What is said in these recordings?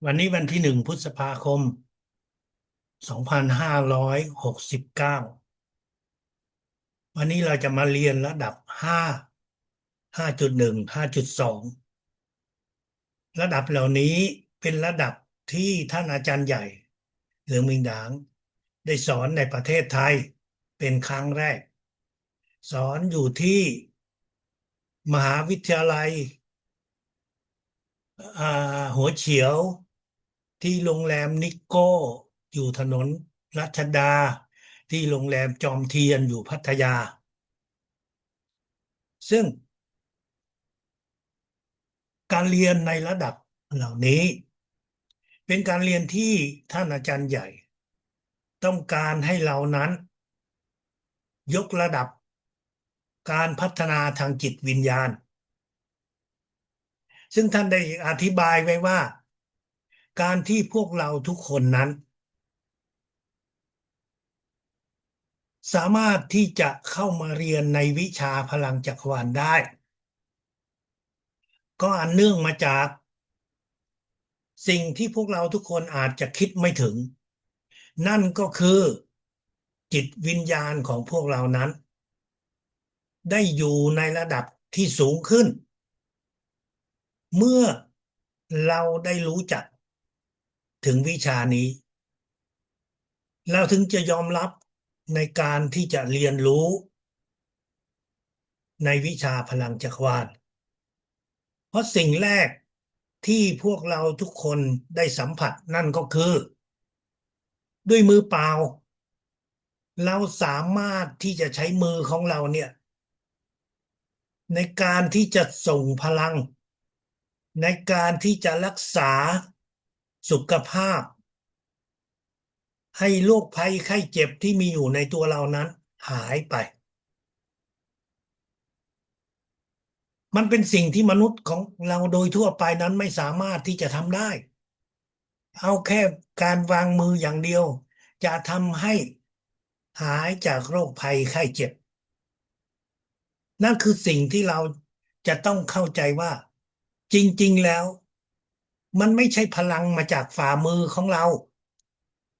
วันนี้วันที่1 พฤษภาคม2569วันนี้เราจะมาเรียนระดับ5.1 5.2ระดับเหล่านี้เป็นระดับที่ท่านอาจารย์ใหญ่เหลืองมิงหดางได้สอนในประเทศไทยเป็นครั้งแรกสอนอยู่ที่มหาวิทยาลัยอ่าหัวเฉียวที่โรงแรมนิโก้อยู่ถนนรัชดาที่โรงแรมจอมเทียนอยู่พัทยาซึ่งการเรียนในระดับเหล่านี้เป็นการเรียนที่ท่านอาจารย์ใหญ่ต้องการให้เรานั้นยกระดับการพัฒนาทางจิตวิญญาณซึ่งท่านได้อธิบายไว้ว่าการที่พวกเราทุกคนนั้นสามารถที่จะเข้ามาเรียนในวิชาพลังจักรวาลได้ก็อันเนื่องมาจากสิ่งที่พวกเราทุกคนอาจจะคิดไม่ถึงนั่นก็คือจิตวิญญาณของพวกเรานั้นได้อยู่ในระดับที่สูงขึ้นเมื่อเราได้รู้จักถึงวิชานี้เราถึงจะยอมรับในการที่จะเรียนรู้ในวิชาพลังจักรวาลเพราะสิ่งแรกที่พวกเราทุกคนได้สัมผัสนั่นก็คือด้วยมือเปล่าเราสามารถที่จะใช้มือของเราเนี่ยในการที่จะส่งพลังในการที่จะรักษาสุขภาพให้โรคภัยไข้เจ็บที่มีอยู่ในตัวเรานั้นหายไปมันเป็นสิ่งที่มนุษย์ของเราโดยทั่วไปนั้นไม่สามารถที่จะทำได้เอาแค่การวางมืออย่างเดียวจะทำให้หายจากโรคภัยไข้เจ็บนั่นคือสิ่งที่เราจะต้องเข้าใจว่าจริงๆแล้วมันไม่ใช่พลังมาจากฝ่ามือของเรา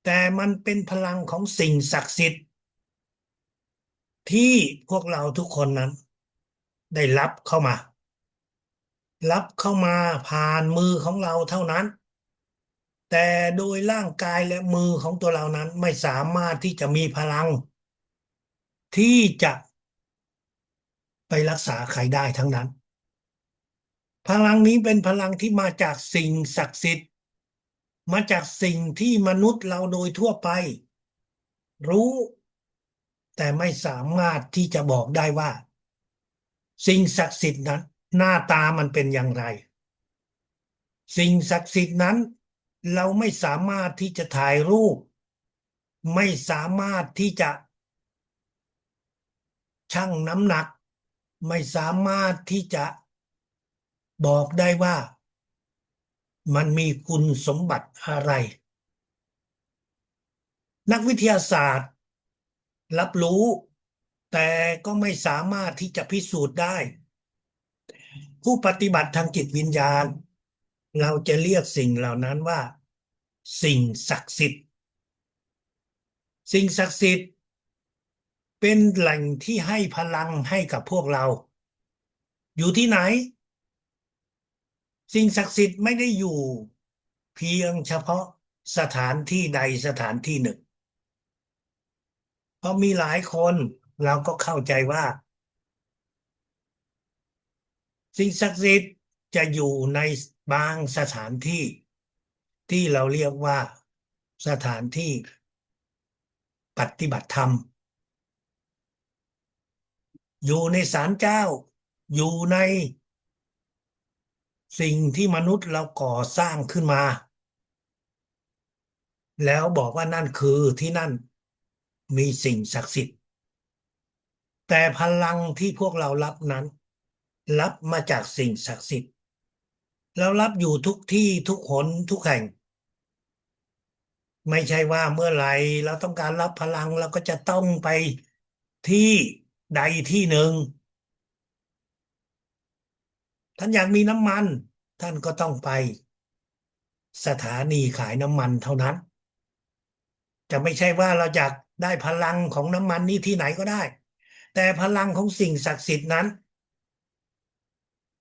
แต่มันเป็นพลังของสิ่งศักดิ์สิทธิ์ที่พวกเราทุกคนนั้นได้รับเข้ามาผ่านมือของเราเท่านั้นแต่โดยร่างกายและมือของตัวเรานั้นไม่สามารถที่จะมีพลังที่จะไปรักษาใครได้ทั้งนั้นพลังนี้เป็นพลังที่มาจากสิ่งศักดิ์สิทธิ์มาจากสิ่งที่มนุษย์เราโดยทั่วไปรู้แต่ไม่สามารถที่จะบอกได้ว่าสิ่งศักดิ์สิทธิ์นั้นหน้าตามันเป็นอย่างไรสิ่งศักดิ์สิทธิ์นั้นเราไม่สามารถที่จะถ่ายรูปไม่สามารถที่จะชั่งน้ำหนักไม่สามารถที่จะบอกได้ว่ามันมีคุณสมบัติอะไรนักวิทยาศาสตร์รับรู้แต่ก็ไม่สามารถที่จะพิสูจน์ได้ผู้ปฏิบัติทางจิตวิญญาณเราจะเรียกสิ่งเหล่านั้นว่าสิ่งศักดิ์สิทธิ์สิ่งศักดิ์สิทธิ์เป็นแหล่งที่ให้พลังให้กับพวกเราอยู่ที่ไหนสิ่งศักดิ์สิทธิ์ไม่ได้อยู่เพียงเฉพาะสถานที่ใดสถานที่หนึ่งเพราะมีหลายคนเราก็เข้าใจว่าสิ่งศักดิ์สิทธิ์จะอยู่ในบางสถานที่ที่เราเรียกว่าสถานที่ปฏิบัติธรรมอยู่ในศาลเจ้าอยู่ในสิ่งที่มนุษย์เราก่อสร้างขึ้นมาแล้วบอกว่านั่นคือที่นั่นมีสิ่งศักดิ์สิทธิ์แต่พลังที่พวกเรารับนั้นรับมาจากสิ่งศักดิ์สิทธิ์เรารับอยู่ทุกที่ทุกหนทุกแห่งไม่ใช่ว่าเมื่อไหร่เราต้องการรับพลังเราก็จะต้องไปที่ใดที่หนึ่งท่านอยากมีน้ำมันท่านก็ต้องไป สถานีขายน้ำมันเท่านั้นจะไม่ใช่ว่าเราอยากได้พลังของน้ำมันนี่ที่ไหนก็ได้แต่พลังของสิ่งศักดิ์สิทธิ์นั้น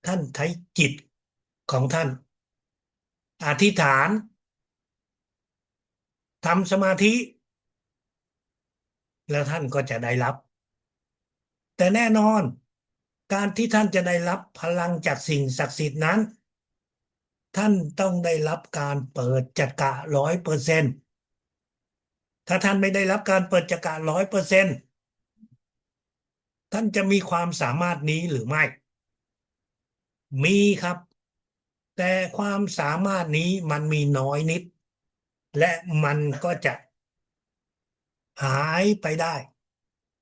ท่านใช้จิตของท่านอธิษฐานทำสมาธิแล้วท่านก็จะได้รับแต่แน่นอนการที่ท่านจะได้รับพลังจากสิ่งศักดิ์สิทธิ์นั้นท่านต้องได้รับการเปิดจักระ100%ถ้าท่านไม่ได้รับการเปิดจักระร้อยเปอร์เซ็นต์ท่านจะมีความสามารถนี้หรือไม่มีครับแต่ความสามารถนี้มันมีน้อยนิดและมันก็จะหายไปได้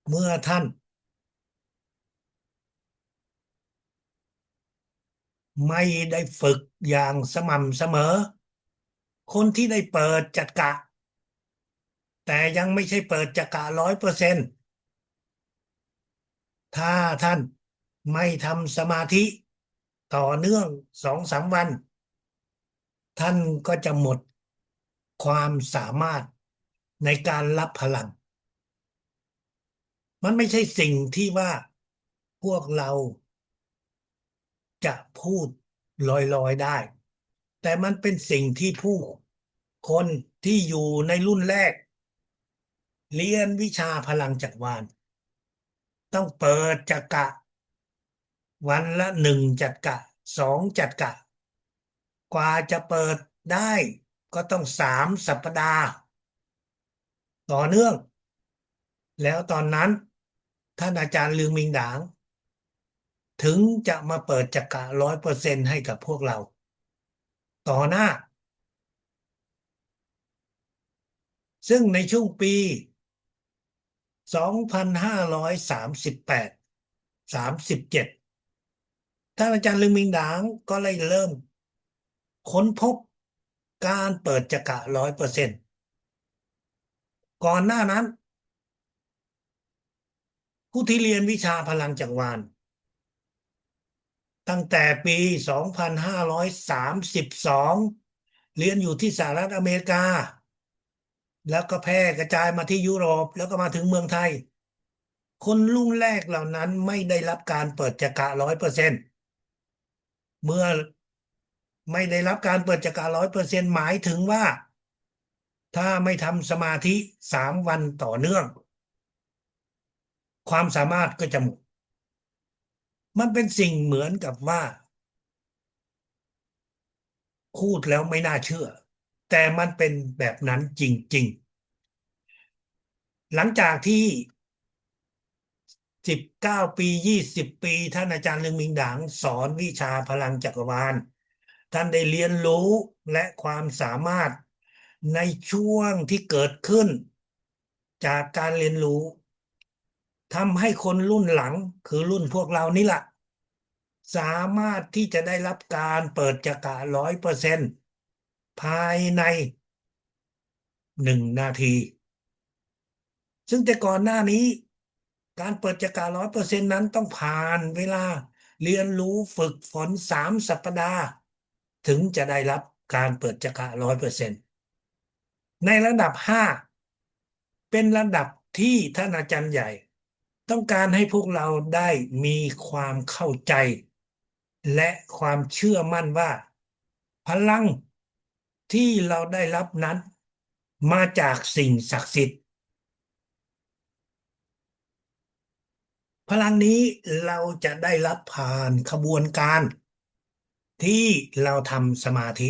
เมื่อท่านไม่ได้ฝึกอย่างสม่ำเสมอคนที่ได้เปิดจักระแต่ยังไม่ใช่เปิดจักระร้อยเปอร์เซ็นต์ถ้าท่านไม่ทำสมาธิต่อเนื่อง2-3 วันท่านก็จะหมดความสามารถในการรับพลังมันไม่ใช่สิ่งที่ว่าพวกเราจะพูดลอยๆได้แต่มันเป็นสิ่งที่ผู้คนที่อยู่ในรุ่นแรกเรียนวิชาพลังจักรวาลต้องเปิดจักระวันละ1 จักระ2 จักระกว่าจะเปิดได้ก็ต้อง3 สัปดาห์ต่อเนื่องแล้วตอนนั้นท่านอาจารย์ลือมิงหนางถึงจะมาเปิดจักระร้อยเปอร์เซ็นต์ให้กับพวกเราต่อหน้าซึ่งในช่วงปี253837ท่านอาจารย์ลึงมิงหนางก็เลยเริ่มค้นพบการเปิดจักระร้อยเปอร์เซ็นต์ก่อนหน้านั้นผู้ที่เรียนวิชาพลังจักรวาลตั้งแต่ปี2532เรียนอยู่ที่สหรัฐอเมริกาแล้วก็แพร่กระจายมาที่ยุโรปแล้วก็มาถึงเมืองไทยคนรุ่นแรกเหล่านั้นไม่ได้รับการเปิดจักระร้อยเปอร์เซ็นต์เมื่อไม่ได้รับการเปิดจักระร้อยเปอร์เซ็นต์หมายถึงว่าถ้าไม่ทำสมาธิ3 วันต่อเนื่องความสามารถก็จะหมดมันเป็นสิ่งเหมือนกับว่าพูดแล้วไม่น่าเชื่อแต่มันเป็นแบบนั้นจริงๆหลังจากที่19 ปี20 ปีท่านอาจารย์เรืองมิงหดางสอนวิชาพลังจักรวาลท่านได้เรียนรู้และความสามารถในช่วงที่เกิดขึ้นจากการเรียนรู้ทำให้คนรุ่นหลังคือรุ่นพวกเรานี่แหละสามารถที่จะได้รับการเปิดจักระร้อยเปอร์เซ็นต์ภายใน1 นาทีซึ่งแต่ก่อนหน้านี้การเปิดจักระร้อยเปอร์เซ็นต์นั้นต้องผ่านเวลาเรียนรู้ฝึกฝน3 สัปดาห์ถึงจะได้รับการเปิดจักระร้อยเปอร์เซ็นต์ในระดับ5เป็นระดับที่ท่านอาจารย์ใหญ่ต้องการให้พวกเราได้มีความเข้าใจและความเชื่อมั่นว่าพลังที่เราได้รับนั้นมาจากสิ่งศักดิ์สิทธิ์ พลังนี้เราจะได้รับผ่านขบวนการที่เราทำสมาธิ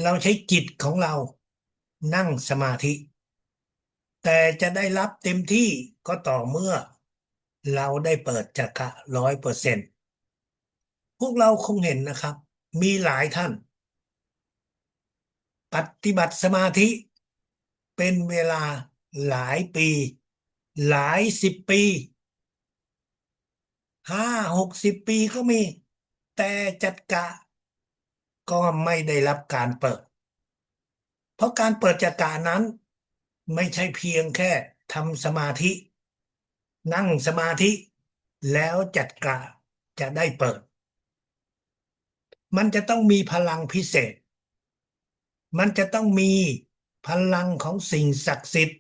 เราใช้จิตของเรานั่งสมาธิแต่จะได้รับเต็มที่ก็ต่อเมื่อเราได้เปิดจักระร้อยเปอร์เซ็นต์พวกเราคงเห็นนะครับมีหลายท่านปฏิบัติสมาธิเป็นเวลาหลายปีหลายสิบปี50-60 ปีก็มีแต่จัดกะก็ไม่ได้รับการเปิดเพราะการเปิดจักระนั้นไม่ใช่เพียงแค่ทำสมาธินั่งสมาธิแล้วจัดกะจะได้เปิดมันจะต้องมีพลังพิเศษ มันจะต้องมีพลังของสิ่งศักดิ์สิทธิ์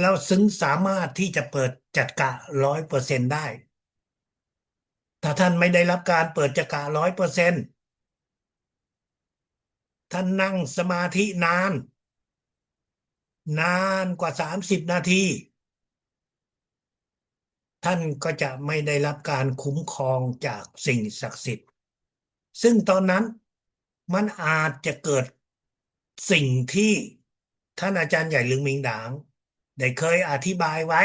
เราซึ่งสามารถที่จะเปิดจักระ100%ได้ถ้าท่านไม่ได้รับการเปิดจักระ100%ท่านนั่งสมาธินานกว่า30 นาทีท่านก็จะไม่ได้รับการคุ้มครองจากสิ่งศักดิ์สิทธิ์ซึ่งตอนนั้นมันอาจจะเกิดสิ่งที่ท่านอาจารย์ใหญ่ลึงมิงดางได้เคยอธิบายไว้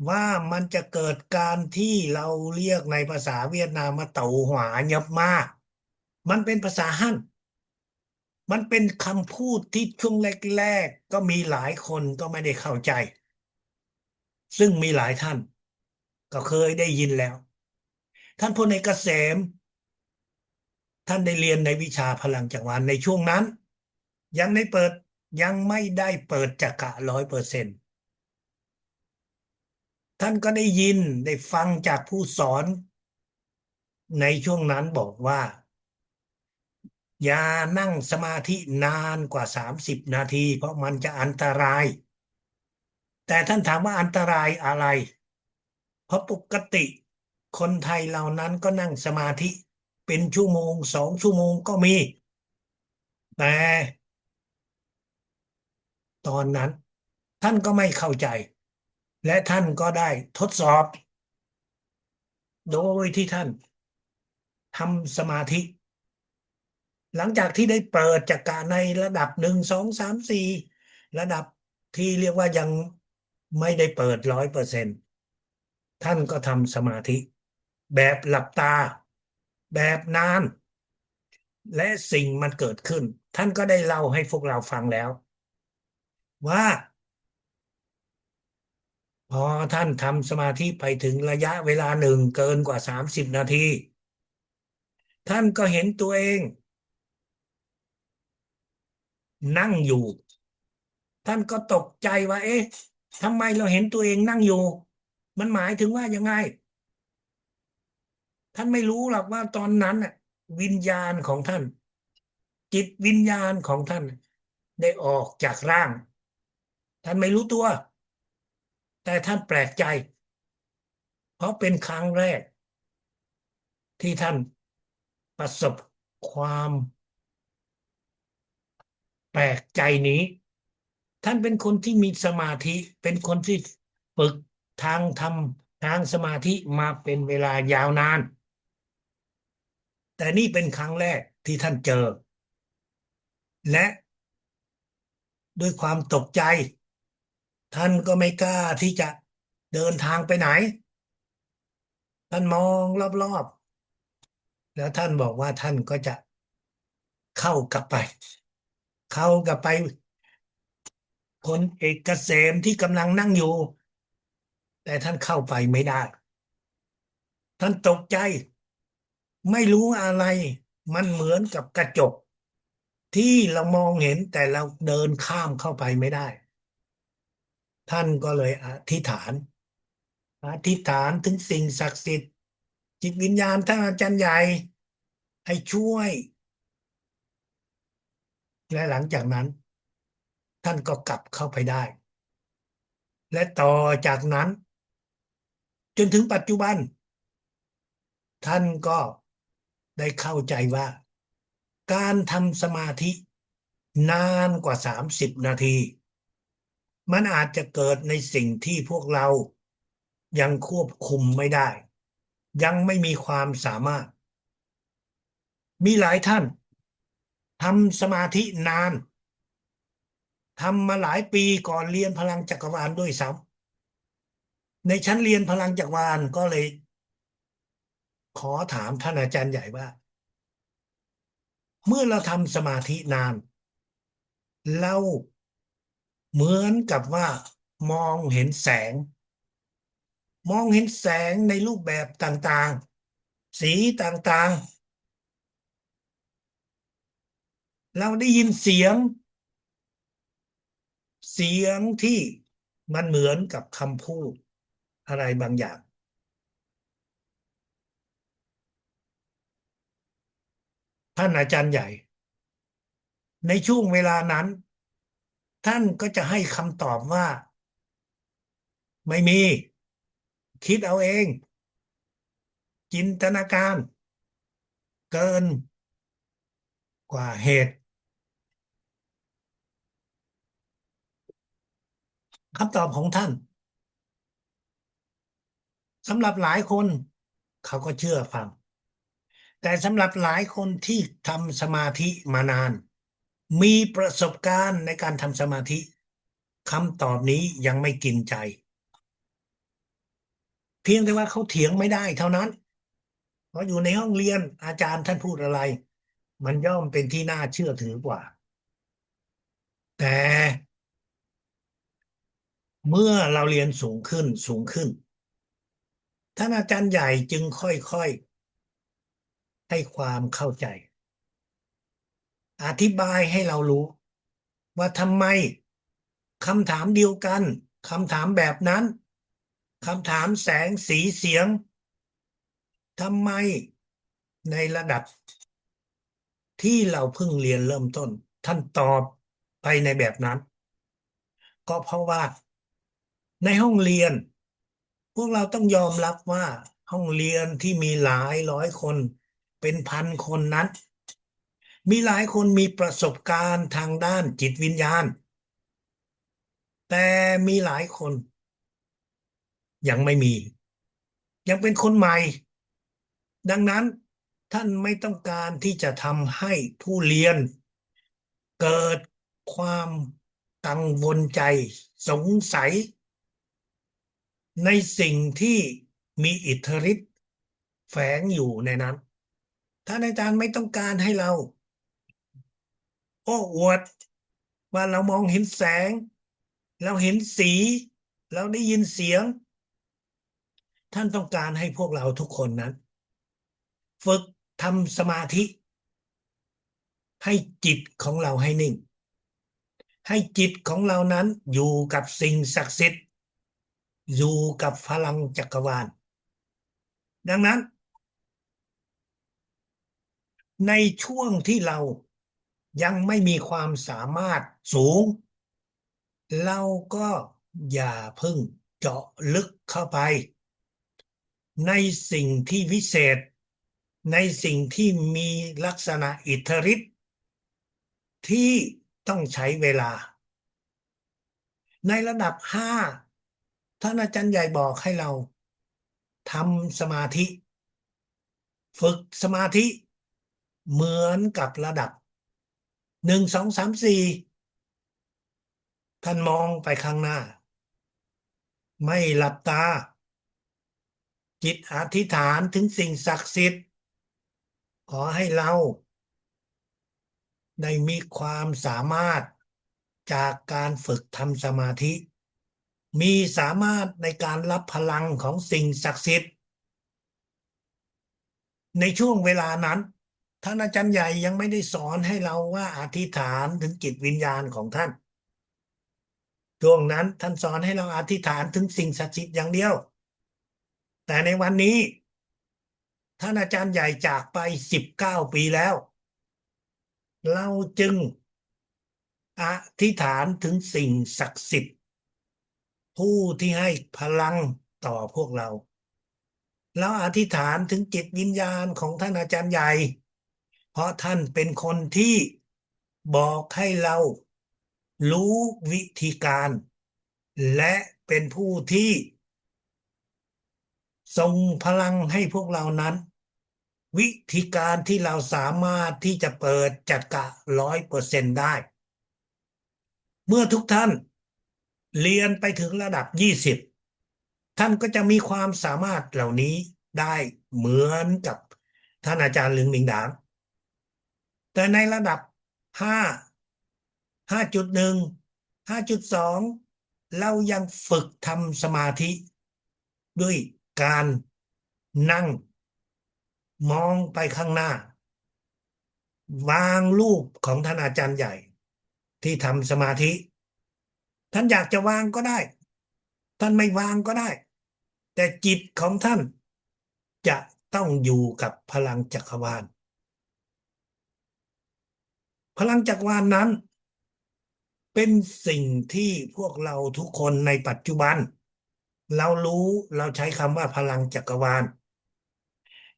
ว่ามันจะเกิดการที่เราเรียกในภาษาเวียดนามว่าเต่าหวาเยับมากมันเป็นภาษาฮั่นมันเป็นคำพูดที่ช่วงแรกๆก็มีหลายคนก็ไม่ได้เข้าใจซึ่งมีหลายท่านก็เคยได้ยินแล้วท่านพลเอกเกษม ท่านได้เรียนในวิชาพลังจักรวาลในช่วงนั้นยังไม่เปิดยังไม่ได้เปิดจักระ100%ท่านก็ได้ยินได้ฟังจากผู้สอนในช่วงนั้นบอกว่าอย่านั่งสมาธินานกว่า30 นาทีเพราะมันจะอันตรายแต่ท่านถามว่าอันตรายอะไรเพราะปกติคนไทยเหล่านั้นก็นั่งสมาธิเป็นชั่วโมง2 ชั่วโมงก็มีแต่ตอนนั้นท่านก็ไม่เข้าใจ และท่านก็ได้ทดสอบโดยที่ท่านทำสมาธิหลังจากที่ได้เปิดจากการในระดับ1 2 3 4ระดับที่เรียกว่ายังไม่ได้เปิด100%ท่านก็ทำสมาธิแบบหลับตาแบบนานและสิ่งมันเกิดขึ้นท่านก็ได้เล่าให้พวกเราฟังแล้วว่าพอท่านทำสมาธิไปถึงระยะเวลาหนึ่งเกินกว่า30 นาทีท่านก็เห็นตัวเองนั่งอยู่ ท่านก็ตกใจว่าเอ๊ะทำไมเราเห็นตัวเองนั่งอยู่มันหมายถึงว่ายังไงท่านไม่รู้หรอกว่าตอนนั้นน่ะวิญญาณของท่านจิตวิญญาณของท่านได้ออกจากร่างท่านไม่รู้ตัวแต่ท่านแปลกใจเพราะเป็นครั้งแรกที่ท่านประสบความแปลกใจนี้ท่านเป็นคนที่มีสมาธิเป็นคนที่ฝึกทางธรรมทางสมาธิมาเป็นเวลายาวนาน แต่นี่เป็นครั้งแรกที่ท่านเจอและด้วยความตกใจท่านก็ไม่กล้าที่จะเดินทางไปไหนท่านมองรอบๆแล้วท่านบอกว่าท่านก็จะเข้ากลับไปเข้ากลับไปพลเอกเกษมที่กำลังนั่งอยู่แต่ท่านเข้าไปไม่ได้ท่านตกใจไม่รู้อะไรมันเหมือนกับกระจกที่เรามองเห็นแต่เราเดินข้ามเข้าไปไม่ได้ท่านก็เลยอธิษฐานถึงสิ่งศักดิ์สิทธิ์จิตวิญญาณท่านอาจารย์ใหญ่ให้ช่วยและหลังจากนั้นท่านก็กลับเข้าไปได้และต่อจากนั้นจนถึงปัจจุบันท่านก็ได้เข้าใจว่าการทำสมาธินานกว่า30 นาทีมันอาจจะเกิดในสิ่งที่พวกเรายังควบคุมไม่ได้ยังไม่มีความสามารถมีหลายท่านทำสมาธินาน ทำมาหลายปีก่อนเรียนพลังจักรวาลด้วยซ้ำในชั้นเรียนพลังจักรวาลก็เลยขอถามท่านอาจารย์ใหญ่ว่าเมื่อเราทำสมาธินานเราเหมือนกับว่ามองเห็นแสงมองเห็นแสงในรูปแบบต่างๆสีต่างๆเราได้ยินเสียงที่มันเหมือนกับคำพูดอะไรบางอย่างท่านอาจารย์ใหญ่ ในช่วงเวลานั้นท่านก็จะให้คำตอบว่าไม่มีคิดเอาเองจินตนาการเกินกว่าเหตุคำตอบของท่านสำหรับหลายคนเขาก็เชื่อฟังแต่สำหรับหลายคนที่ทำสมาธิมานานมีประสบการณ์ในการทำสมาธิคำตอบนี้ยังไม่กินใจเพียงแต่ว่าเขาเถียงไม่ได้เท่านั้นเพราะอยู่ในห้องเรียนอาจารย์ท่านพูดอะไรมันย่อมเป็นที่น่าเชื่อถือกว่าแต่เมื่อเราเรียนสูงขึ้นสูงขึ้นท่านอาจารย์ใหญ่จึงค่อยๆให้ความเข้าใจอธิบายให้เรารู้ว่าทำไมคำถามเดียวกันคำถามแบบนั้นคำถามแสงสีเสียงทำไมในระดับที่เราเพิ่งเรียนเริ่มต้นท่านตอบไปในแบบนั้นก็เพราะว่าในห้องเรียนพวกเราต้องยอมรับว่าห้องเรียนที่มีหลายร้อยคนเป็นพันคนนั้นมีหลายคนมีประสบการณ์ทางด้านจิตวิญญาณแต่มีหลายคนยังไม่มียังเป็นคนใหม่ดังนั้นท่านไม่ต้องการที่จะทำให้ผู้เรียนเกิดความกังวลใจสงสัยในสิ่งที่มีอิทธิฤทธิ์แฝงอยู่ในนั้นท่านอาจารย์ไม่ต้องการให้เราโอ้อวดว่าเรามองเห็นแสงเราเห็นสีเราได้ยินเสียงท่านต้องการให้พวกเราทุกคนนั้นฝึกทำสมาธิให้จิตของเราให้นิ่งให้จิตของเรานั้นอยู่กับสิ่งศักดิ์สิทธิ์อยู่กับพลังจักรวาลดังนั้นในช่วงที่เรายังไม่มีความสามารถสูงเราก็อย่าเพิ่งเจาะลึกเข้าไปในสิ่งที่วิเศษในสิ่งที่มีลักษณะอิทธิฤทธิ์ที่ต้องใช้เวลาในระดับ5ท่านอาจารย์ใหญ่บอกให้เราทำสมาธิฝึกสมาธิเหมือนกับระดับ1 2 3 4ท่านมองไปข้างหน้าไม่หลับตาจิตอธิษฐานถึงสิ่งศักดิ์สิทธิ์ขอให้เราได้มีความสามารถจากการฝึกทำสมาธิมีสามารถในการรับพลังของสิ่งศักดิ์สิทธิ์ในช่วงเวลานั้นท่านอาจารย์ใหญ่ยังไม่ได้สอนให้เราว่าอธิษฐานถึงจิตวิญญาณของท่านช่วงนั้นท่านสอนให้เราอธิษฐานถึงสิ่งศักดิ์สิทธิ์อย่างเดียวแต่ในวันนี้ท่านอาจารย์ใหญ่จากไป19 ปีแล้วเราจึงอธิษฐานถึงสิ่งศักดิ์สิทธิ์ผู้ที่ให้พลังต่อพวกเราแล้วอธิษฐานถึงจิตวิญญาณของท่านอาจารย์ใหญ่เพราะท่านเป็นคนที่บอกให้เรารู้วิธีการและเป็นผู้ที่ส่งพลังให้พวกเรานั้นวิธีการที่เราสามารถที่จะเปิดจัดกะ100%ได้เมื่อทุกท่านเรียนไปถึงระดับ20ท่านก็จะมีความสามารถเหล่านี้ได้เหมือนกับท่านอาจารย์ลึงมิงดางแต่ในระดับ5 5.1 5.2เรายังฝึกทำสมาธิด้วยการนั่งมองไปข้างหน้าวางรูปของท่านอาจารย์ใหญ่ที่ทำสมาธิท่านอยากจะวางก็ได้ท่านไม่วางก็ได้แต่จิตของท่านจะต้องอยู่กับพลังจักรวาล พลังจักรวาลนั้นเป็นสิ่งที่พวกเราทุกคนในปัจจุบันเรารู้เราใช้คำว่าพลังจักรวาล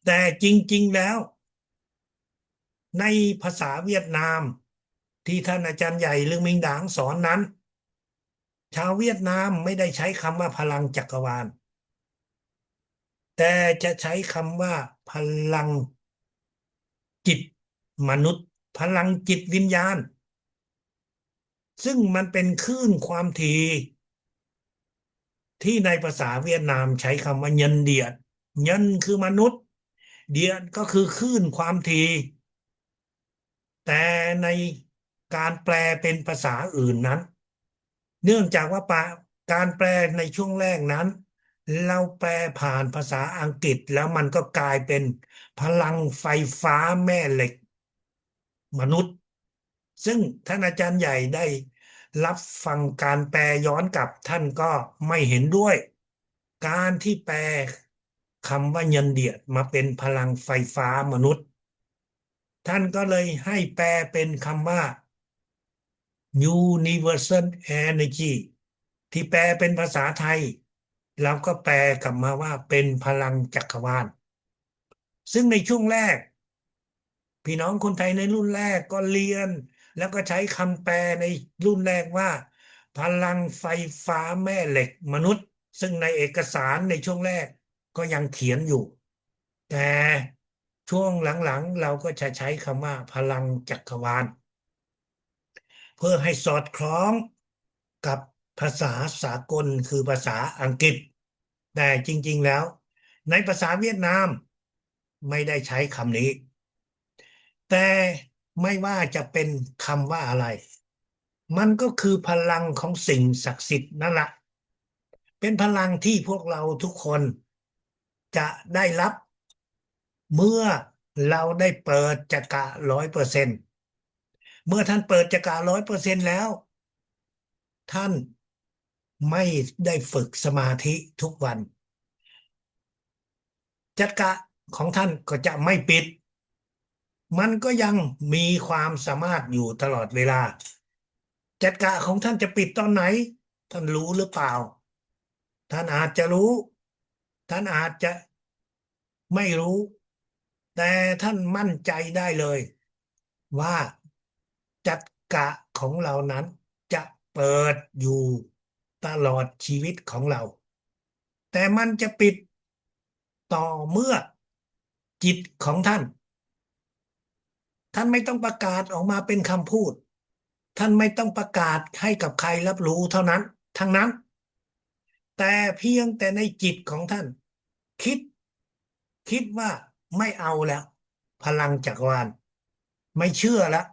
แต่จริงๆแล้วในภาษาเวียดนามที่ท่านอาจารย์ใหญ่เรื่องมิงดางสอนนั้นชาวเวียดนามไม่ได้ใช้คำว่าพลังจักรวาลแต่จะใช้คำว่าพลังจิตมนุษย์พลังจิตวิญญาณซึ่งมันเป็นคลื่นความถี่ที่ในภาษาเวียดนามใช้คำว่าเยินเดียดเยินคือมนุษย์เดียดก็คือคลื่นความถี่แต่ในการแปลเป็นภาษาอื่นนั้นเนื่องจากว่าการแปลในช่วงแรกนั้นเราแปลผ่านภาษาอังกฤษแล้วมันก็กลายเป็นพลังไฟฟ้าแม่เหล็กมนุษย์ซึ่งท่านอาจารย์ใหญ่ได้รับฟังการแปลย้อนกลับท่านก็ไม่เห็นด้วยการที่แปลคำว่าเยินเดียดมาเป็นพลังไฟฟ้ามนุษย์ท่านก็เลยให้แปลเป็นคำว่า Universal Energy ที่แปลเป็นภาษาไทยเราก็แปลกลับมาว่าเป็นพลังจักรวาลซึ่งในช่วงแรกพี่น้องคนไทยในรุ่นแรกก็เรียนแล้วก็ใช้คำแปลในรุ่นแรกว่าพลังไฟฟ้าแม่เหล็กมนุษย์ซึ่งในเอกสารในช่วงแรกก็ยังเขียนอยู่แต่ช่วงหลังๆเราก็จะใช้คำว่าพลังจักรวาล เพื่อให้สอดคล้องกับภาษาสากลคือภาษาอังกฤษแต่จริงๆแล้วในภาษาเวียดนามไม่ได้ใช้คำนี้แต่ไม่ว่าจะเป็นคำว่าอะไรมันก็คือพลังของสิ่งศักดิ์สิทธิ์นั่นแหละเป็นพลังที่พวกเราทุกคนจะได้รับเมื่อเราได้เปิดจักระ100%เมื่อท่านเปิดจักระ100%แล้ว ท่านไม่ได้ฝึกสมาธิทุกวันจักระของท่านก็จะไม่ปิดมันก็ยังมีความสามารถอยู่ตลอดเวลาจักระของท่านจะปิดตอนไหนท่านรู้หรือเปล่าท่านอาจจะรู้ท่านอาจจะไม่รู้แต่ท่านมั่นใจได้เลยว่าจักระของเรานั้นจะเปิดอยู่ตลอดชีวิตของเรา แต่มันจะปิดต่อเมื่อจิตของท่านท่านไม่ต้องประกาศออกมาเป็นคำพูดท่านไม่ต้องประกาศให้กับใครรับรู้เท่านั้นทั้งนั้นแต่เพียงแต่ในจิตของท่านคิดคิดว่าไม่เอาแล้วพลังจักรวาลไม่เชื่อแล้ว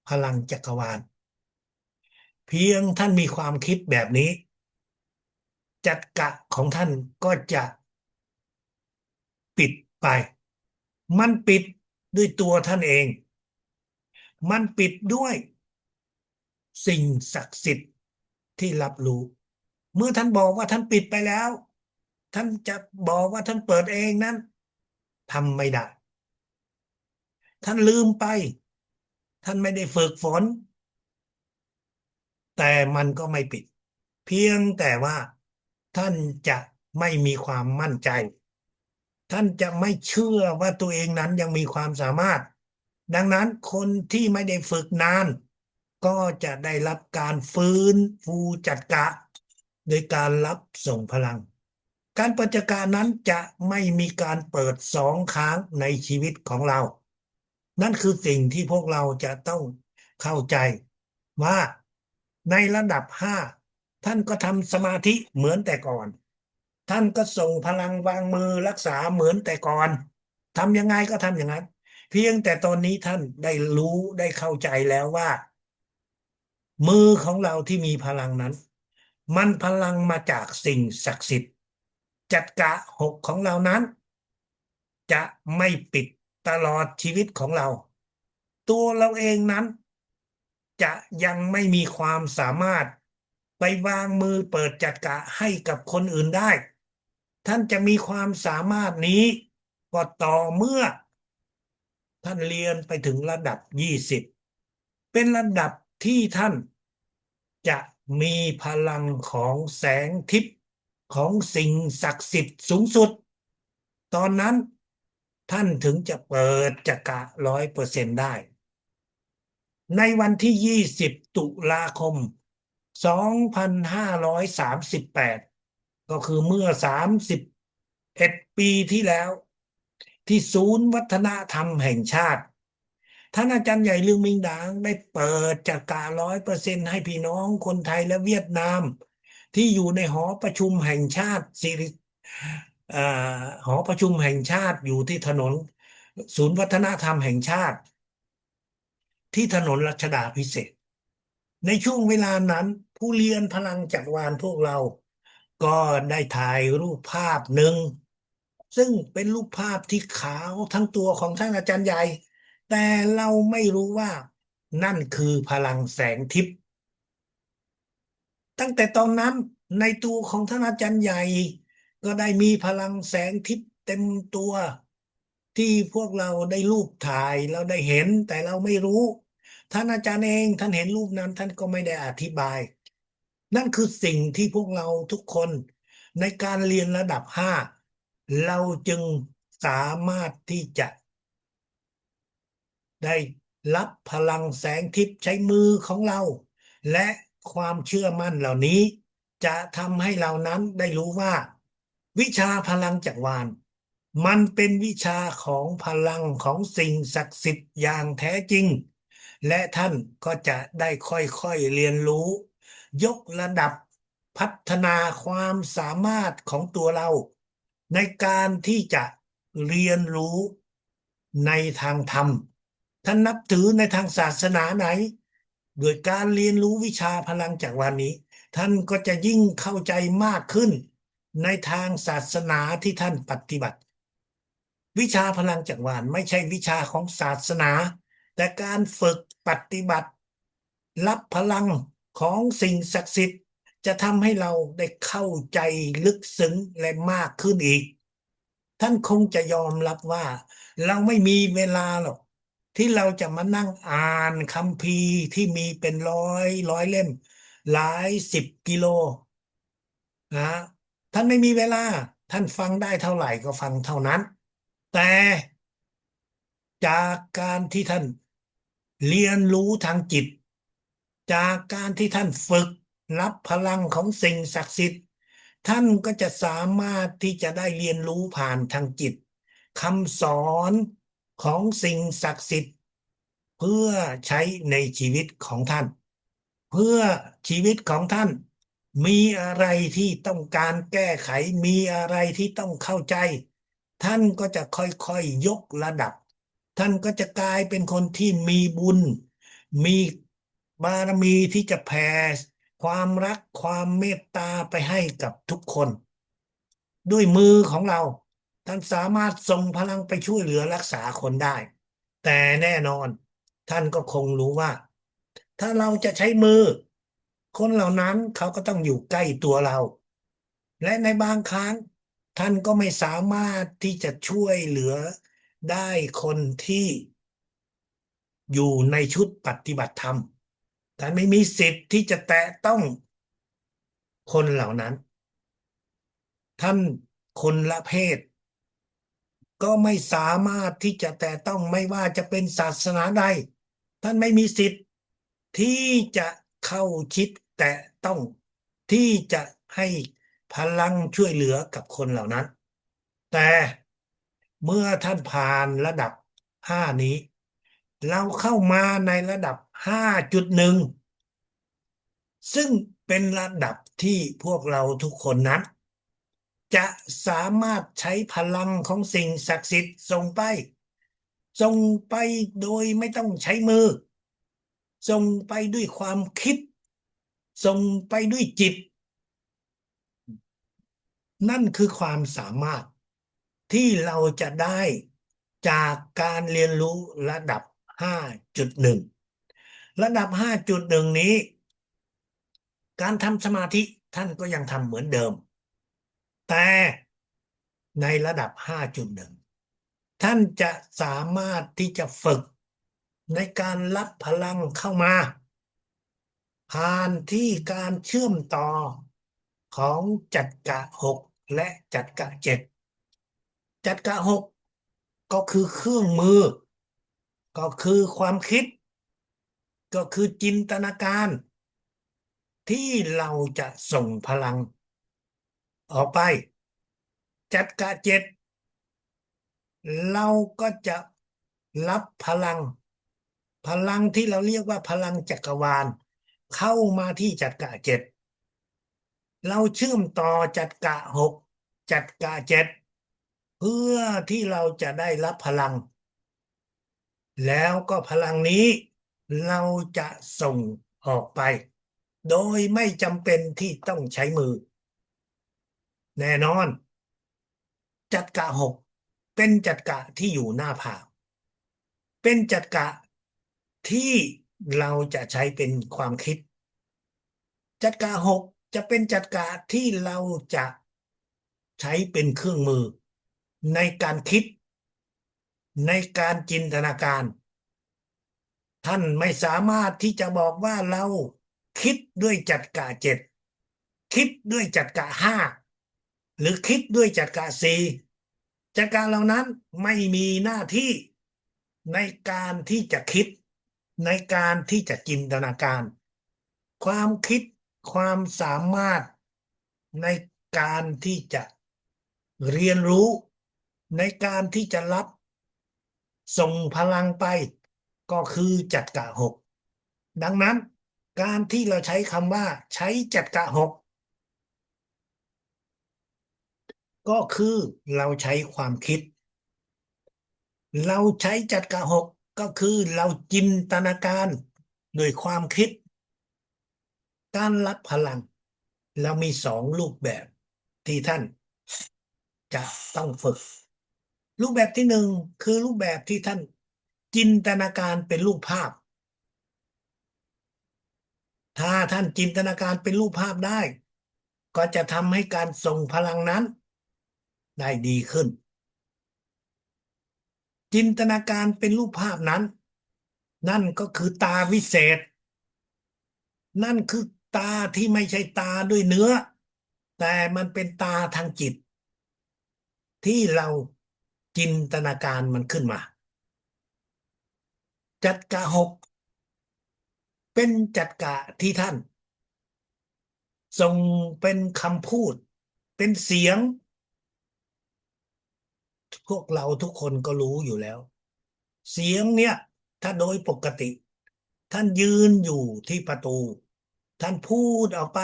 พลังจักรวาลเพียงท่านมีความคิดแบบนี้จักระของท่านก็จะปิดไปมันปิดด้วยตัวท่านเอง มันปิดด้วยสิ่งศักดิ์สิทธิ์ที่รับรู้เมื่อท่านบอกว่าท่านปิดไปแล้วท่านจะบอกว่าท่านเปิดเองนั้นทำไม่ได้ท่านลืมไปท่านไม่ได้ฝึกฝนแต่มันก็ไม่ปิดเพียงแต่ว่าท่านจะไม่มีความมั่นใจท่านจะไม่เชื่อว่าตัวเองนั้นยังมีความสามารถดังนั้นคนที่ไม่ได้ฝึกนานก็จะได้รับการฟื้นฟูจัดกะโดยการรับส่งพลังการปัจจัการนั้นจะไม่มีการเปิด2 ครั้งในชีวิตของเรานั่นคือสิ่งที่พวกเราจะต้องเข้าใจว่าในระดับ5ท่านก็ทำสมาธิเหมือนแต่ก่อนท่านก็ส่งพลังวางมือรักษาเหมือนแต่ก่อนทำยังไงก็ทำอย่างนั้นเพียงแต่ตอนนี้ท่านได้รู้ได้เข้าใจแล้วว่ามือของเราที่มีพลังนั้นมันพลังมาจากสิ่งศักดิ์สิทธิ์จักระ6ของเรานั้นจะไม่ปิดตลอดชีวิตของเราตัวเราเองนั้นจะยังไม่มีความสามารถไปวางมือเปิดจักระให้กับคนอื่นได้ท่านจะมีความสามารถนี้ก็ต่อเมื่อท่านเรียนไปถึงระดับ20 เป็นระดับที่ท่านจะมีพลังของแสงทิพย์ของสิ่งศักดิ์สิทธิ์สูงสุดตอนนั้นท่านถึงจะเปิดจักระ100%ได้ในวันที่20ตุลาคม2538ก็คือเมื่อ31 ปีที่แล้วที่ศูนย์วัฒนธรรมแห่งชาติท่านอาจารย์ใหญ่ลือมิงดางได้เปิดจักระ100%ให้พี่น้องคนไทยและเวียดนามที่อยู่ในหอประชุมแห่งชาติสิริเอ่อหอประชุมแห่งชาติอยู่ที่ถนนศูนย์วัฒนธรรมแห่งชาติที่ถนนรัชดาภิเษก ในช่วงเวลานั้นผู้เรียนพลังจักรวาลพวกเราก็ได้ถ่ายรูปภาพหนึ่งซึ่งเป็นรูปภาพที่ขาวทั้งตัวของท่านอาจารย์ใหญ่แต่เราไม่รู้ว่านั่นคือพลังแสงทิพย์ ตั้งแต่ตอนนั้นในตัวของท่านอาจารย์ใหญ่ก็ได้มีพลังแสงทิพย์เต็มตัวที่พวกเราได้รูปถ่ายเราได้เห็นแต่เราไม่รู้ท่านอาจารย์เองท่านเห็นรูปนั้นท่านก็ไม่ได้อธิบายนั่นคือสิ่งที่พวกเราทุกคนในการเรียนระดับ5เราจึงสามารถที่จะ ได้รับพลังแสงทิพย์ใช้มือของเราและความเชื่อมั่นเหล่านี้จะทำให้เรานั้นได้รู้ว่าวิชาพลังจักรวาลมันเป็นวิชาของพลังของสิ่งศักดิ์สิทธิ์อย่างแท้จริงและท่านก็จะได้ค่อยๆเรียนรู้ยกระดับพัฒนาความสามารถของตัวเราในการที่จะเรียนรู้ในทางธรรม ท่านนับถือในทางศาสนาไหนโดยการเรียนรู้วิชาพลังจากวันนี้ท่านก็จะยิ่งเข้าใจมากขึ้นในทางศาสนาที่ท่านปฏิบัติวิชาพลังจักรวาลไม่ใช่วิชาของศาสนาแต่การฝึกปฏิบัติรับพลังของสิ่งศักดิ์สิทธิ์จะทำให้เราได้เข้าใจลึกซึ้งและมากขึ้นอีกท่านคงจะยอมรับว่าเราไม่มีเวลาหรอก ที่เราจะมานั่งอ่านคัมภีร์ที่มีเป็นร้อยเล่มหลาย10 กิโลนะท่านไม่มีเวลาท่านฟังได้เท่าไหร่ก็ฟังเท่านั้นแต่จากการที่ท่านเรียนรู้ทางจิตจากการที่ท่านฝึกรับพลังของสิ่งศักดิ์สิทธิ์ท่านก็จะสามารถที่จะได้เรียนรู้ผ่านทางจิตคำสอนของสิ่งศักดิ์สิทธิ์ เพื่อใช้ในชีวิตของท่านเพื่อชีวิตของท่านมีอะไรที่ต้องการแก้ไขมีอะไรที่ต้องเข้าใจท่านก็จะค่อยๆยกระดับท่านก็จะกลายเป็นคนที่มีบุญมีบารมีที่จะแผ่ความรักความเมตตาไปให้กับทุกคนด้วยมือของเราท่านสามารถส่งพลังไปช่วยเหลือรักษาคนได้ แต่แน่นอนท่านก็คงรู้ว่าถ้าเราจะใช้มือคนเหล่านั้นเขาก็ต้องอยู่ใกล้ตัวเราและในบางครั้งท่านก็ไม่สามารถที่จะช่วยเหลือได้คนที่อยู่ในชุดปฏิบัติธรรมท่านไม่มีสิทธิ์ที่จะแตะต้องคนเหล่านั้นท่านคนละเพศ ก็ไม่สามารถที่จะแตะต้องไม่ว่าจะเป็นศาสนาใดท่านไม่มีสิทธิ์ที่จะเข้าชิดแตะต้องที่จะให้พลังช่วยเหลือกับคนเหล่านั้นแต่เมื่อท่านผ่านระดับ5นี้เราเข้ามาในระดับ5.1ซึ่งเป็นระดับที่พวกเราทุกคนนั้น จะสามารถใช้พลังของสิ่งศักดิ์สิทธิ์ส่งไปโดยไม่ต้องใช้มือส่งไปด้วยความคิดส่งไปด้วยจิตนั่นคือความสามารถที่เราจะได้จากการเรียนรู้ระดับ5.1ระดับ5.1นี้การทำสมาธิท่านก็ยังทำเหมือนเดิมแต่ในระดับ5.1 ท่านจะสามารถที่จะฝึก ในการรับพลังเข้ามาผ่านที่การเชื่อมต่อของจักระหกและจักระเจ็ดจักระหกก็คือเครื่องมือก็คือความคิดก็คือจินตนาการที่เราจะส่งพลังออกไปจักระเจ็ดเราก็จะรับพลังที่เราเรียกว่าพลังจักรวาลเข้ามาที่จักระเจ็ดเราเชื่อมต่อจักระหกจักระเจ็ดเพื่อที่เราจะได้รับพลังแล้วก็พลังนี้เราจะส่งออกไปโดยไม่จำเป็นที่ต้องใช้มือแน่นอนจักระหกเป็นจักระที่อยู่หน้าผากเป็นจักระที่เราจะใช้เป็นความคิดจักระหกจะเป็นจักระที่เราจะใช้เป็นเครื่องมือในการคิดในการจินตนาการท่านไม่สามารถที่จะบอกว่าเราคิดด้วยจักระเจ็ดคิดด้วยจักระห้าหรือคิดด้วยจักระสี่จักระเหล่านั้นไม่มีหน้าที่ในการที่จะคิดในการที่จะจินตนาการความคิดความสามารถในการที่จะเรียนรู้ในการที่จะรับส่งพลังไปก็คือจักระหกดังนั้นการที่เราใช้คำว่าใช้จักระหกก็คือเราใช้ความคิดเราใช้จักระหกก็คือเราจินตนาการโดยความคิดการรับพลังเรามีสองรูปแบบที่ท่านจะต้องฝึกรูปแบบที่หนึ่งคือรูปแบบที่ท่านจินตนาการเป็นรูปภาพถ้าท่านจินตนาการเป็นรูปภาพได้ก็จะทำให้การส่งพลังนั้นได้ดีขึ้นจินตนาการเป็นรูปภาพนั้นนั่นก็คือตาวิเศษนั่นคือตาที่ไม่ใช่ตาด้วยเนื้อแต่มันเป็นตาทางจิตที่เราจินตนาการมันขึ้นมาจักระหกเป็นจักระที่ท่านส่งเป็นคำพูดเป็นเสียงพวกเราทุกคนก็รู้อยู่แล้วเสียงเนี่ยถ้าโดยปกติท่านยืนอยู่ที่ประตูท่านพูดออกไป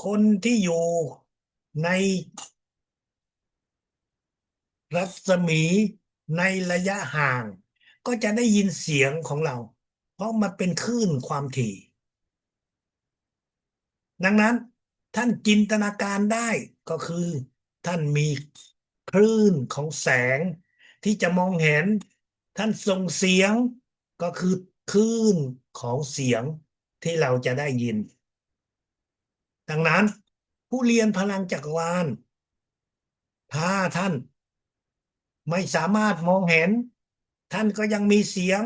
คนที่อยู่ในรัศมีในระยะห่างก็จะได้ยินเสียงของเราเพราะมันเป็นคลื่นความถี่ดังนั้นท่านจินตนาการได้ก็คือท่านมีคลื่นของแสงที่จะมองเห็นท่านส่งเสียงก็คือคลื่นของเสียงที่เราจะได้ยินดังนั้นผู้เรียนพลังจักรวาลถ้าท่านไม่สามารถมองเห็นท่านก็ยังมีเสียง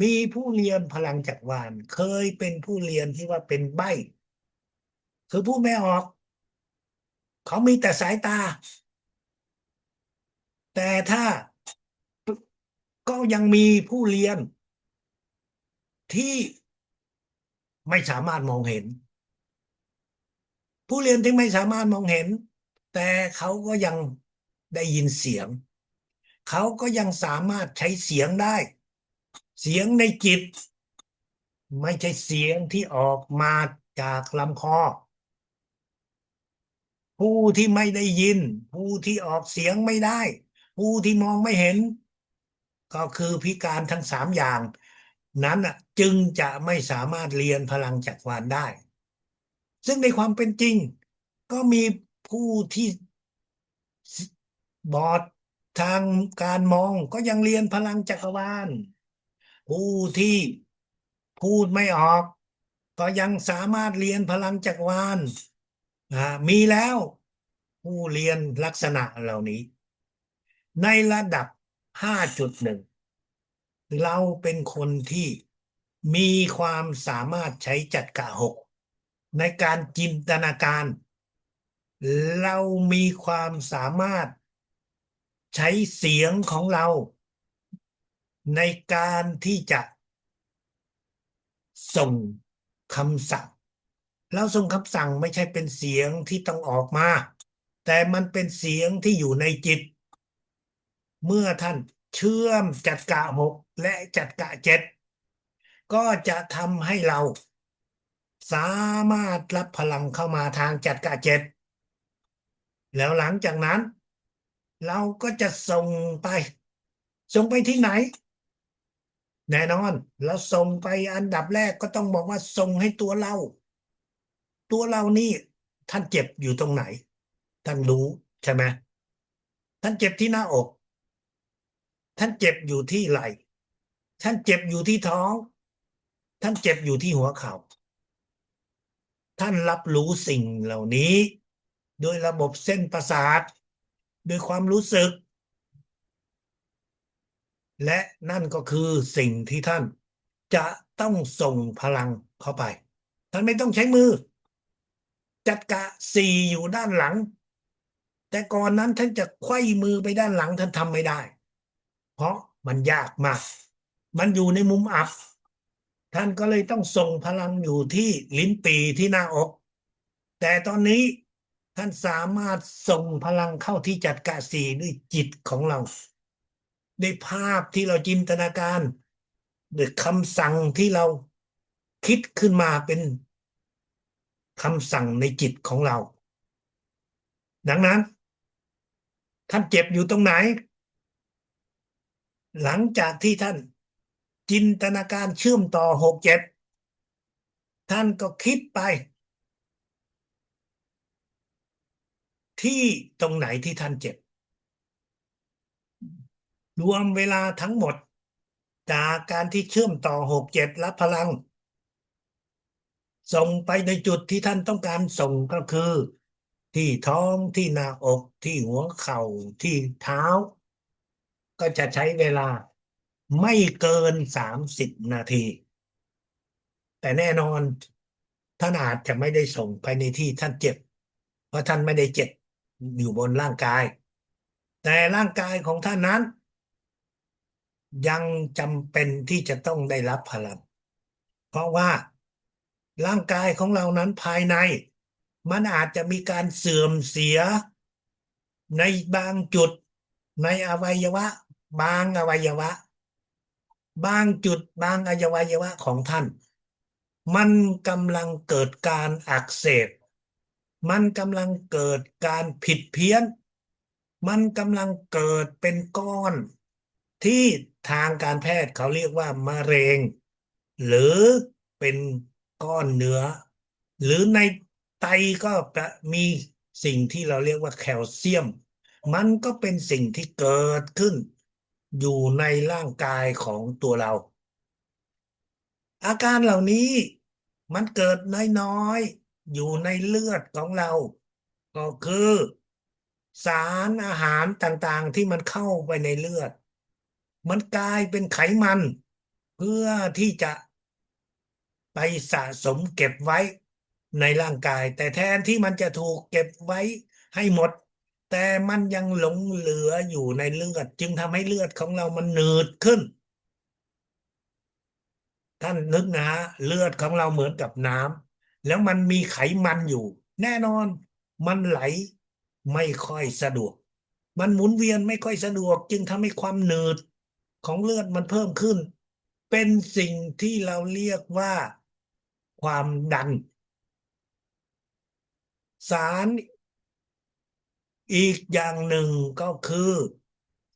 มีผู้เรียนพลังจักรวาลเคยเป็นผู้เรียนที่ว่าเป็นใบ้คือพูดไม่ออกเขามีแต่สายตาแต่ถ้าก็ยังมีผู้เรียนที่ไม่สามารถมองเห็นผู้เรียนที่ไม่สามารถมองเห็นแต่เขาก็ยังได้ยินเสียงเขาก็ยังสามารถใช้เสียงได้เสียงในจิตไม่ใช่เสียงที่ออกมาจากลำคอผู้ที่ไม่ได้ยินผู้ที่ออกเสียงไม่ได้ผู้ที่มองไม่เห็นก็คือพิการทั้งสามอย่างนั้นน่ะจึงจะไม่สามารถเรียนพลังจักรวาลได้ซึ่งในความเป็นจริงก็มีผู้ที่บอดทางการมองก็ยังเรียนพลังจักรวาลผู้ที่พูดไม่ออกก็ยังสามารถเรียนพลังจักรวาลอ่ามีแล้วผู้เรียนลักษณะเหล่านี้ในระดับ5.1 เราเป็นคนที่มีความสามารถใช้จักระหกในการจินตนาการเรามีความสามารถใช้เสียงของเราในการที่จะส่งคำสั่งเราส่งคำสั่งไม่ใช่เป็นเสียงที่ต้องออกมาแต่มันเป็นเสียงที่อยู่ในจิตเมื่อท่านเชื่อมจักระหกและจักระเจ็ดก็จะทำให้เราสามารถรับพลังเข้ามาทางจักระเจ็ดแล้วหลังจากนั้นเราก็จะไปส่งไปที่ไหนแน่นอนเราส่งไปอันดับแรกก็ต้องบอกว่าส่งให้ตัวเรานี่ท่านเจ็บอยู่ตรงไหนท่านรู้ใช่ไหมท่านเจ็บที่หน้าอกท่านเจ็บอยู่ที่ไหล่ท่านเจ็บอยู่ที่ท้องท่านเจ็บอยู่ที่หัวเข่าท่านรับรู้สิ่งเหล่านี้โดยระบบเส้นประสาทโดยความรู้สึกและนั่นก็คือสิ่งที่ท่านจะต้องส่งพลังเข้าไปท่านไม่ต้องใช้มือจักระสี่อยู่ด้านหลังแต่ก่อนนั้นท่านจะไขว้มือไปด้านหลังท่านทำไม่ได้เพราะมันยากมากมันอยู่ในมุมอับท่านก็เลยต้องส่งพลังอยู่ที่ลิ้นปี่ที่หน้าอกแต่ตอนนี้ท่านสามารถส่งพลังเข้าที่จักระสี่ด้วยจิตของเราด้วยภาพที่เราจินตนาการด้วยคำสั่งที่เราคิดขึ้นมาเป็นคำสั่งในจิตของเราดังนั้นท่านเจ็บอยู่ตรงไหนหลังจากที่ท่านจินตนาการเชื่อมต่อหกเจ็ดท่านก็คิดไปที่ตรงไหนที่ท่านเจ็บรวมเวลาทั้งหมดจากการที่เชื่อมต่อหกเจ็ดรับพลังส่งไปในจุดที่ท่านต้องการส่งก็คือที่ท้องที่หน้าอกที่หัวเข่าที่เท้าก็จะใช้เวลาไม่เกิน30 นาทีแต่แน่นอนท่านอาจจะไม่ได้ส่งไปในที่ท่านเจ็บเพราะท่านไม่ได้เจ็บอยู่บนร่างกายแต่ร่างกายของท่านนั้นยังจำเป็นที่จะต้องได้รับพลังเพราะว่าร่างกายของเรานั้นภายในมันอาจจะมีการเสื่อมเสียในบางจุดในอวัยวะบางอวัยวะบางจุดบางอวัยวะของท่านมันกำลังเกิดการอักเสบมันกำลังเกิดการผิดเพี้ยนมันกำลังเกิดเป็นก้อนที่ทางการแพทย์เขาเรียกว่ามะเร็งหรือเป็นก้อนเนื้อหรือในไตก็จะมีสิ่งที่เราเรียกว่าแคลเซียมมันก็เป็นสิ่งที่เกิดขึ้นอยู่ในร่างกายของตัวเรา อาการเหล่านี้มันเกิดน้อยๆอยู่ในเลือดของเราก็คือสารอาหารต่างๆที่มันเข้าไปในเลือดมันกลายเป็นไขมันเพื่อที่จะไปสะสมเก็บไว้ในร่างกายแต่แทนที่มันจะถูกเก็บไว้ให้หมดแต่มันยังหลงเหลืออยู่ในเลือดจึงทำให้เลือดของเรามันหนืดขึ้น ท่านนึกนะฮะเลือดของเราเหมือนกับน้ำแล้วมันมีไขมันอยู่แน่นอนมันไหลไม่ค่อยสะดวกมันหมุนเวียนไม่ค่อยสะดวกจึงทำให้ความหนืดของเลือดมันเพิ่มขึ้นเป็นสิ่งที่เราเรียกว่าความดันสารอีกอย่างหนึ่งก็คือ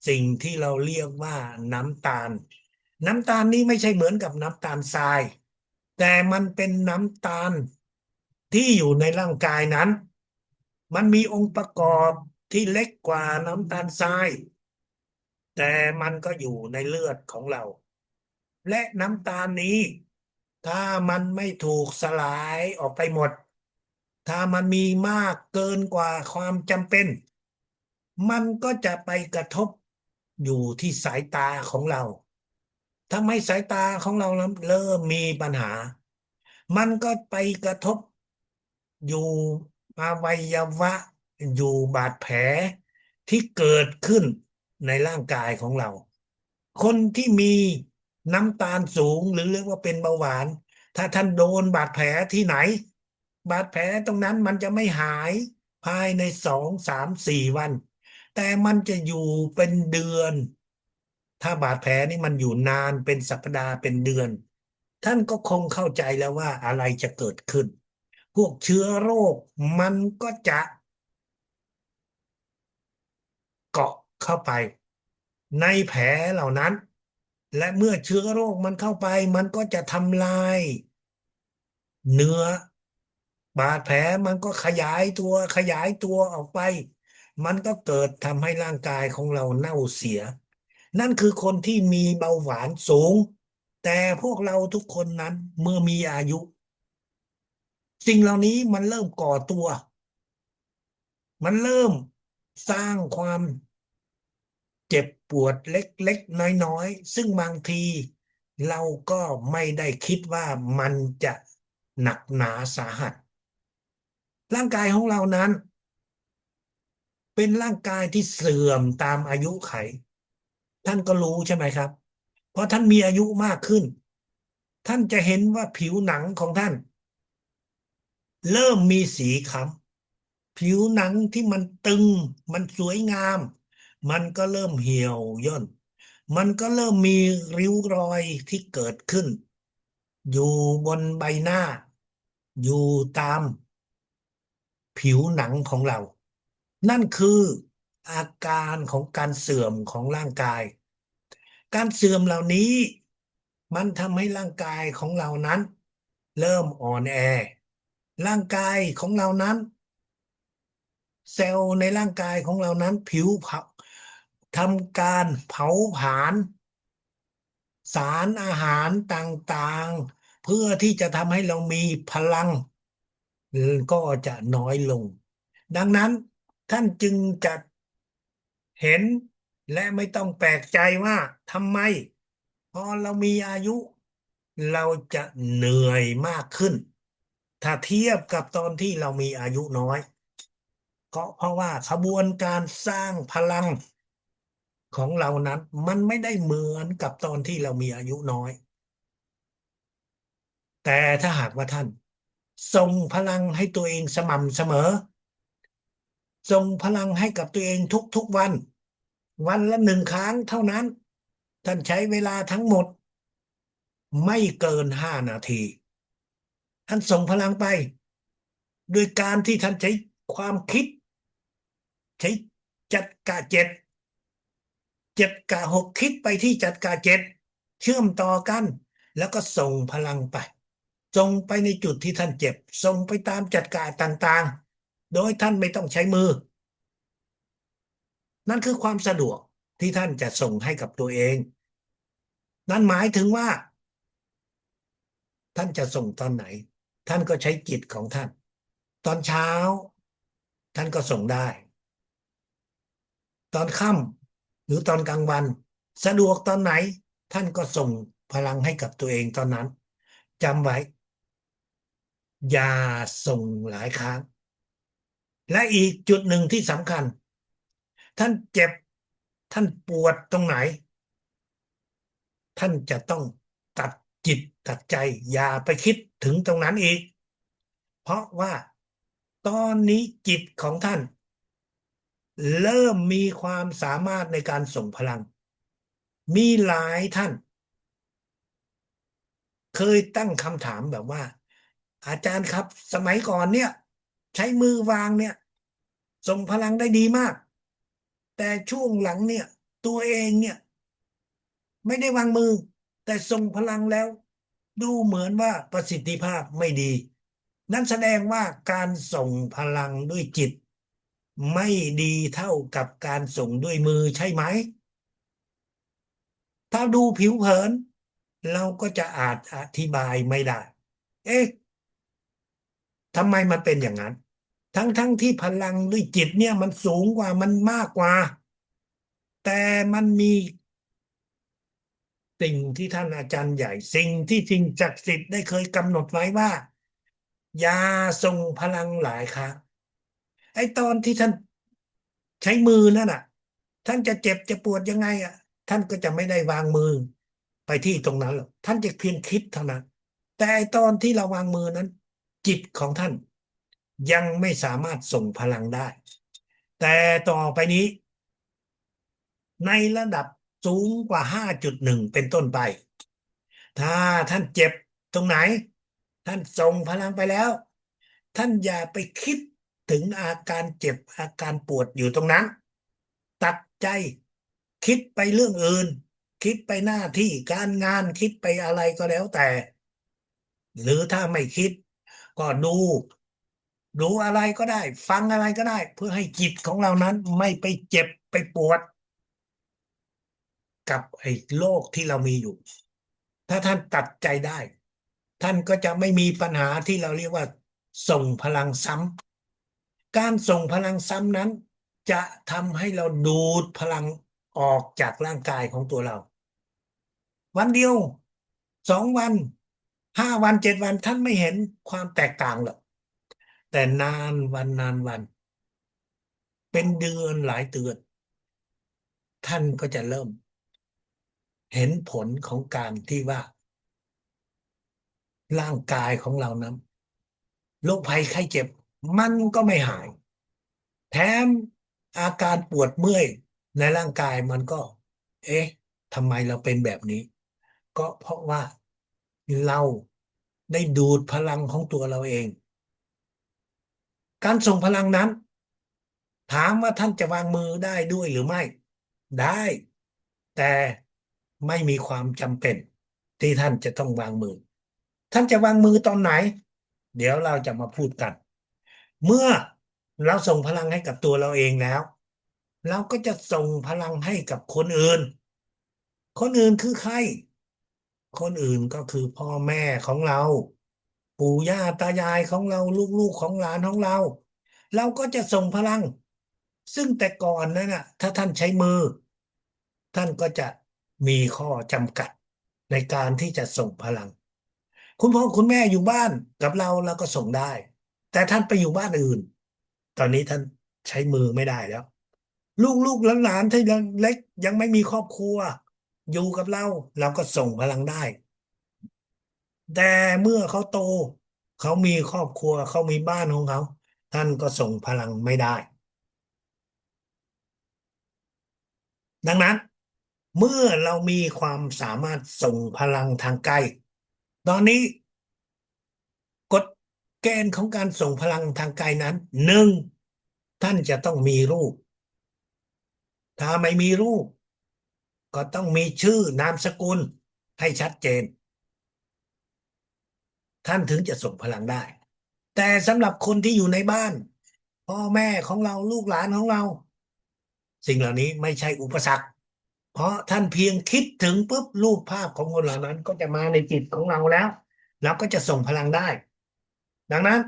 สิ่งที่เราเรียกว่าน้ำตาลน้ำตาลนี้ไม่ใช่เหมือนกับน้ำตาลทรายแต่มันเป็นน้ำตาลที่อยู่ในร่างกายนั้นมันมีองค์ประกอบที่เล็กกว่าน้ำตาลทรายแต่มันก็อยู่ในเลือดของเราและน้ำตาลนี้ถ้ามันไม่ถูกสลายออกไปหมดถ้ามันมีมากเกินกว่าความจำเป็นมันก็จะไปกระทบอยู่ที่สายตาของเรา ทำให้สายตาของเราเริ่มมีปัญหามันก็ไปกระทบอยู่อวัยวะอยู่บาดแผลที่เกิดขึ้นในร่างกายของเราคนที่มีน้ำตาลสูงหรือเรียกว่าเป็นเบาหวานถ้าท่านโดนบาดแผลที่ไหนบาดแผลตรงนั้นมันจะไม่หายภายใน2 3 4 วันแต่มันจะอยู่เป็นเดือน ถ้าบาดแผลนี่มันอยู่นานเป็นสัปดาห์เป็นเดือนท่านก็คงเข้าใจแล้วว่าอะไรจะเกิดขึ้นพวกเชื้อโรคมันก็จะเกาะเข้าไปในแผลเหล่านั้นและเมื่อเชื้อโรคมันเข้าไปมันก็จะทำลายเนื้อบาดแผลมันก็ขยายตัวออกไปมันก็เกิดทำให้ร่างกายของเราเน่าเสียนั่นคือคนที่มีเบาหวานสูงแต่พวกเราทุกคนนั้นเมื่อมีอายุสิ่งเหล่านี้มันเริ่มก่อตัวมันเริ่มสร้างความเจ็บปวดเล็กๆน้อยๆซึ่งบางทีเราก็ไม่ได้คิดว่ามันจะหนักหนาสาหัสร่างกายของเรานั้นเป็นร่างกายที่เสื่อมตามอายุไขท่านก็รู้ใช่ไหมครับเพราะท่านมีอายุมากขึ้นท่านจะเห็นว่าผิวหนังของท่านเริ่มมีสีคล้ำผิวหนังที่มันตึงมันสวยงามมันก็เริ่มเหี่ยวย่นมันก็เริ่มมีริ้วรอยที่เกิดขึ้นอยู่บนใบหน้าอยู่ตามผิวหนังของเรานั่นคืออาการของการเสื่อมของร่างกายการเสื่อมเหล่านี้มันทำให้ร่างกายของเรานั้นเริ่มอ่อนแอร่างกายของเรานั้นเซลล์ในร่างกายของเรานั้นผิวเผาทำการเผาผลาญสารอาหารต่างๆเพื่อที่จะทำให้เรามีพลังก็จะน้อยลงดังนั้นท่านจึงจะเห็นและไม่ต้องแปลกใจว่าทำไมพอเรามีอายุเราจะเหนื่อยมากขึ้นถ้าเทียบกับตอนที่เรามีอายุน้อยก็เพราะว่าขบวนการสร้างพลังของเรานั้นมันไม่ได้เหมือนกับตอนที่เรามีอายุน้อยแต่ถ้าหากว่าท่านส่งพลังให้ตัวเองสม่ำเสมอส่งพลังให้กับตัวเองทุกๆวันวันละ1 ครั้งเท่านั้นท่านใช้เวลาทั้งหมดไม่เกิน5 นาทีท่านส่งพลังไปโดยการที่ท่านใช้ความคิดใช้จัดกะเจ็ด7 กะ 6คิดไปที่7 กะ 7เชื่อมต่อกันแล้วก็ส่งพลังไปส่งไปในจุดที่ท่านเจ็บส่งไปตาม7 กะต่างๆโดยท่านไม่ต้องใช้มือนั่นคือความสะดวกที่ท่านจะส่งให้กับตัวเองนั่นหมายถึงว่าท่านจะส่งตอนไหนท่านก็ใช้จิตของท่านตอนเช้าท่านก็ส่งได้ตอนค่ำหรือตอนกลางวันสะดวกตอนไหนท่านก็ส่งพลังให้กับตัวเองตอนนั้นจำไว้อย่าส่งหลายครั้งและอีกจุดหนึ่งที่สำคัญท่านเจ็บท่านปวดตรงไหนท่านจะต้องตัดจิตตัดใจอย่าไปคิดถึงตรงนั้นอีกเพราะว่าตอนนี้จิตของท่านเริ่มมีความสามารถในการส่งพลังมีหลายท่านเคยตั้งคำถามแบบว่าอาจารย์ครับสมัยก่อนเนี่ยใช้มือวางเนี่ยส่งพลังได้ดีมากแต่ช่วงหลังเนี่ยตัวเองเนี่ยไม่ได้วางมือแต่ส่งพลังแล้วดูเหมือนว่าประสิทธิภาพไม่ดีนั่นแสดงว่าการส่งพลังด้วยจิตไม่ดีเท่ากับการส่งด้วยมือใช่ไหมถ้าดูผิวเผินเราก็จะอาจอธิบายไม่ได้เอ๊ะทำไมมันเป็นอย่างนั้นทั้งที่พลังด้วยจิตเนี่ยมันสูงกว่ามันมากกว่าแต่มันมี สิ่งที่ท่านอาจารย์ใหญ่สิ่งที่สิ่งศักดิ์สิทธิ์ได้เคยกำหนดไว้ว่าอย่าทรงพลังหลายครั้งไอ้ตอนที่ท่านใช้มือนั่นน่ะท่านจะเจ็บจะปวดยังไงอ่ะท่านก็จะไม่ได้วางมือไปที่ตรงนั้นหรอกท่านจะเพียงคิดเท่านั้นแต่ไอ้ตอนที่เราวางมือนั้นจิตของท่านยังไม่สามารถส่งพลังได้แต่ต่อไปนี้ในระดับสูงกว่า5.1เป็นต้นไป ถ้าท่านเจ็บตรงไหนท่านส่งพลังไปแล้วท่านอย่าไปคิดถึงอาการเจ็บอาการปวดอยู่ตรงนั้นตัดใจคิดไปเรื่องอื่นคิดไปหน้าที่การงานคิดไปอะไรก็แล้วแต่หรือถ้าไม่คิดก็ดูอะไรก็ได้ฟังอะไรก็ได้เพื่อให้จิตของเรานั้นไม่ไปเจ็บไปปวดกับไอ้โรคที่เรามีอยู่ ถ้าท่านตัดใจได้ท่านก็จะไม่มีปัญหาที่เราเรียกว่าส่งพลังซ้ำการส่งพลังซ้ำนั้นจะทำให้เราดูดพลังออกจากร่างกายของตัวเราวันเดียว2 วัน5 วัน7 วันท่านไม่เห็นความแตกต่างหรอกแต่นานวันนานวันเป็นเดือนหลายเดือนท่านก็จะเริ่มเห็นผลของการที่ว่าร่างกายของเรานั้นโรคภัยไข้เจ็บมันก็ไม่หาย แถมอาการปวดเมื่อยในร่างกายมันก็เอ๊ะทำไมเราเป็นแบบนี้ก็เพราะว่าเราได้ดูดพลังของตัวเราเองการส่งพลังนั้นถามว่าท่านจะวางมือได้ด้วยหรือไม่ได้แต่ไม่มีความจำเป็นที่ท่านจะต้องวางมือท่านจะวางมือตอนไหนเดี๋ยวเราจะมาพูดกัน เมื่อเราส่งพลังให้กับตัวเราเองแล้วเราก็จะส่งพลังให้กับคนอื่นคนอื่นคือใครคนอื่นก็คือพ่อแม่ของเราปู่ย่าตายายของเราลูกๆของหลานของเราเราก็จะส่งพลังซึ่งแต่ก่อนนั้นน่ะถ้าท่านใช้มือท่านก็จะมีข้อจำกัดในการที่จะส่งพลังคุณพ่อคุณแม่อยู่บ้านกับเราก็ส่งได้แต่ท่านไปอยู่บ้านอื่น ตอนนี้ท่านใช้มือไม่ได้แล้วลูกหลานๆที่ยังเล็กยังไม่มีครอบครัวอยู่กับเราก็ส่งพลังได้แต่เมื่อเขาโตเขามีครอบครัวเขามีบ้านของเขาท่านก็ส่งพลังไม่ได้ดังนั้นเมื่อเรามีความสามารถส่งพลังทางไกลตอนนี้กฎเกณฑ์ของการส่งพลังทางไกลนั้น1ท่านจะต้องมีรูปถ้าไม่มีรูป ก็ต้องมีชื่อนามสกุลให้ชัดเจนท่านถึงจะส่งพลังได้แต่สำหรับคนที่อยู่ในบ้านพ่อแม่ของเราลูกหลานของเราสิ่งเหล่านี้ไม่ใช่อุปสรรคเพราะท่านเพียงคิดถึงปุ๊บรูปภาพของคนเหล่านั้นก็จะมาในจิตของเราแล้วเราก็จะส่งพลังได้ดังนั้น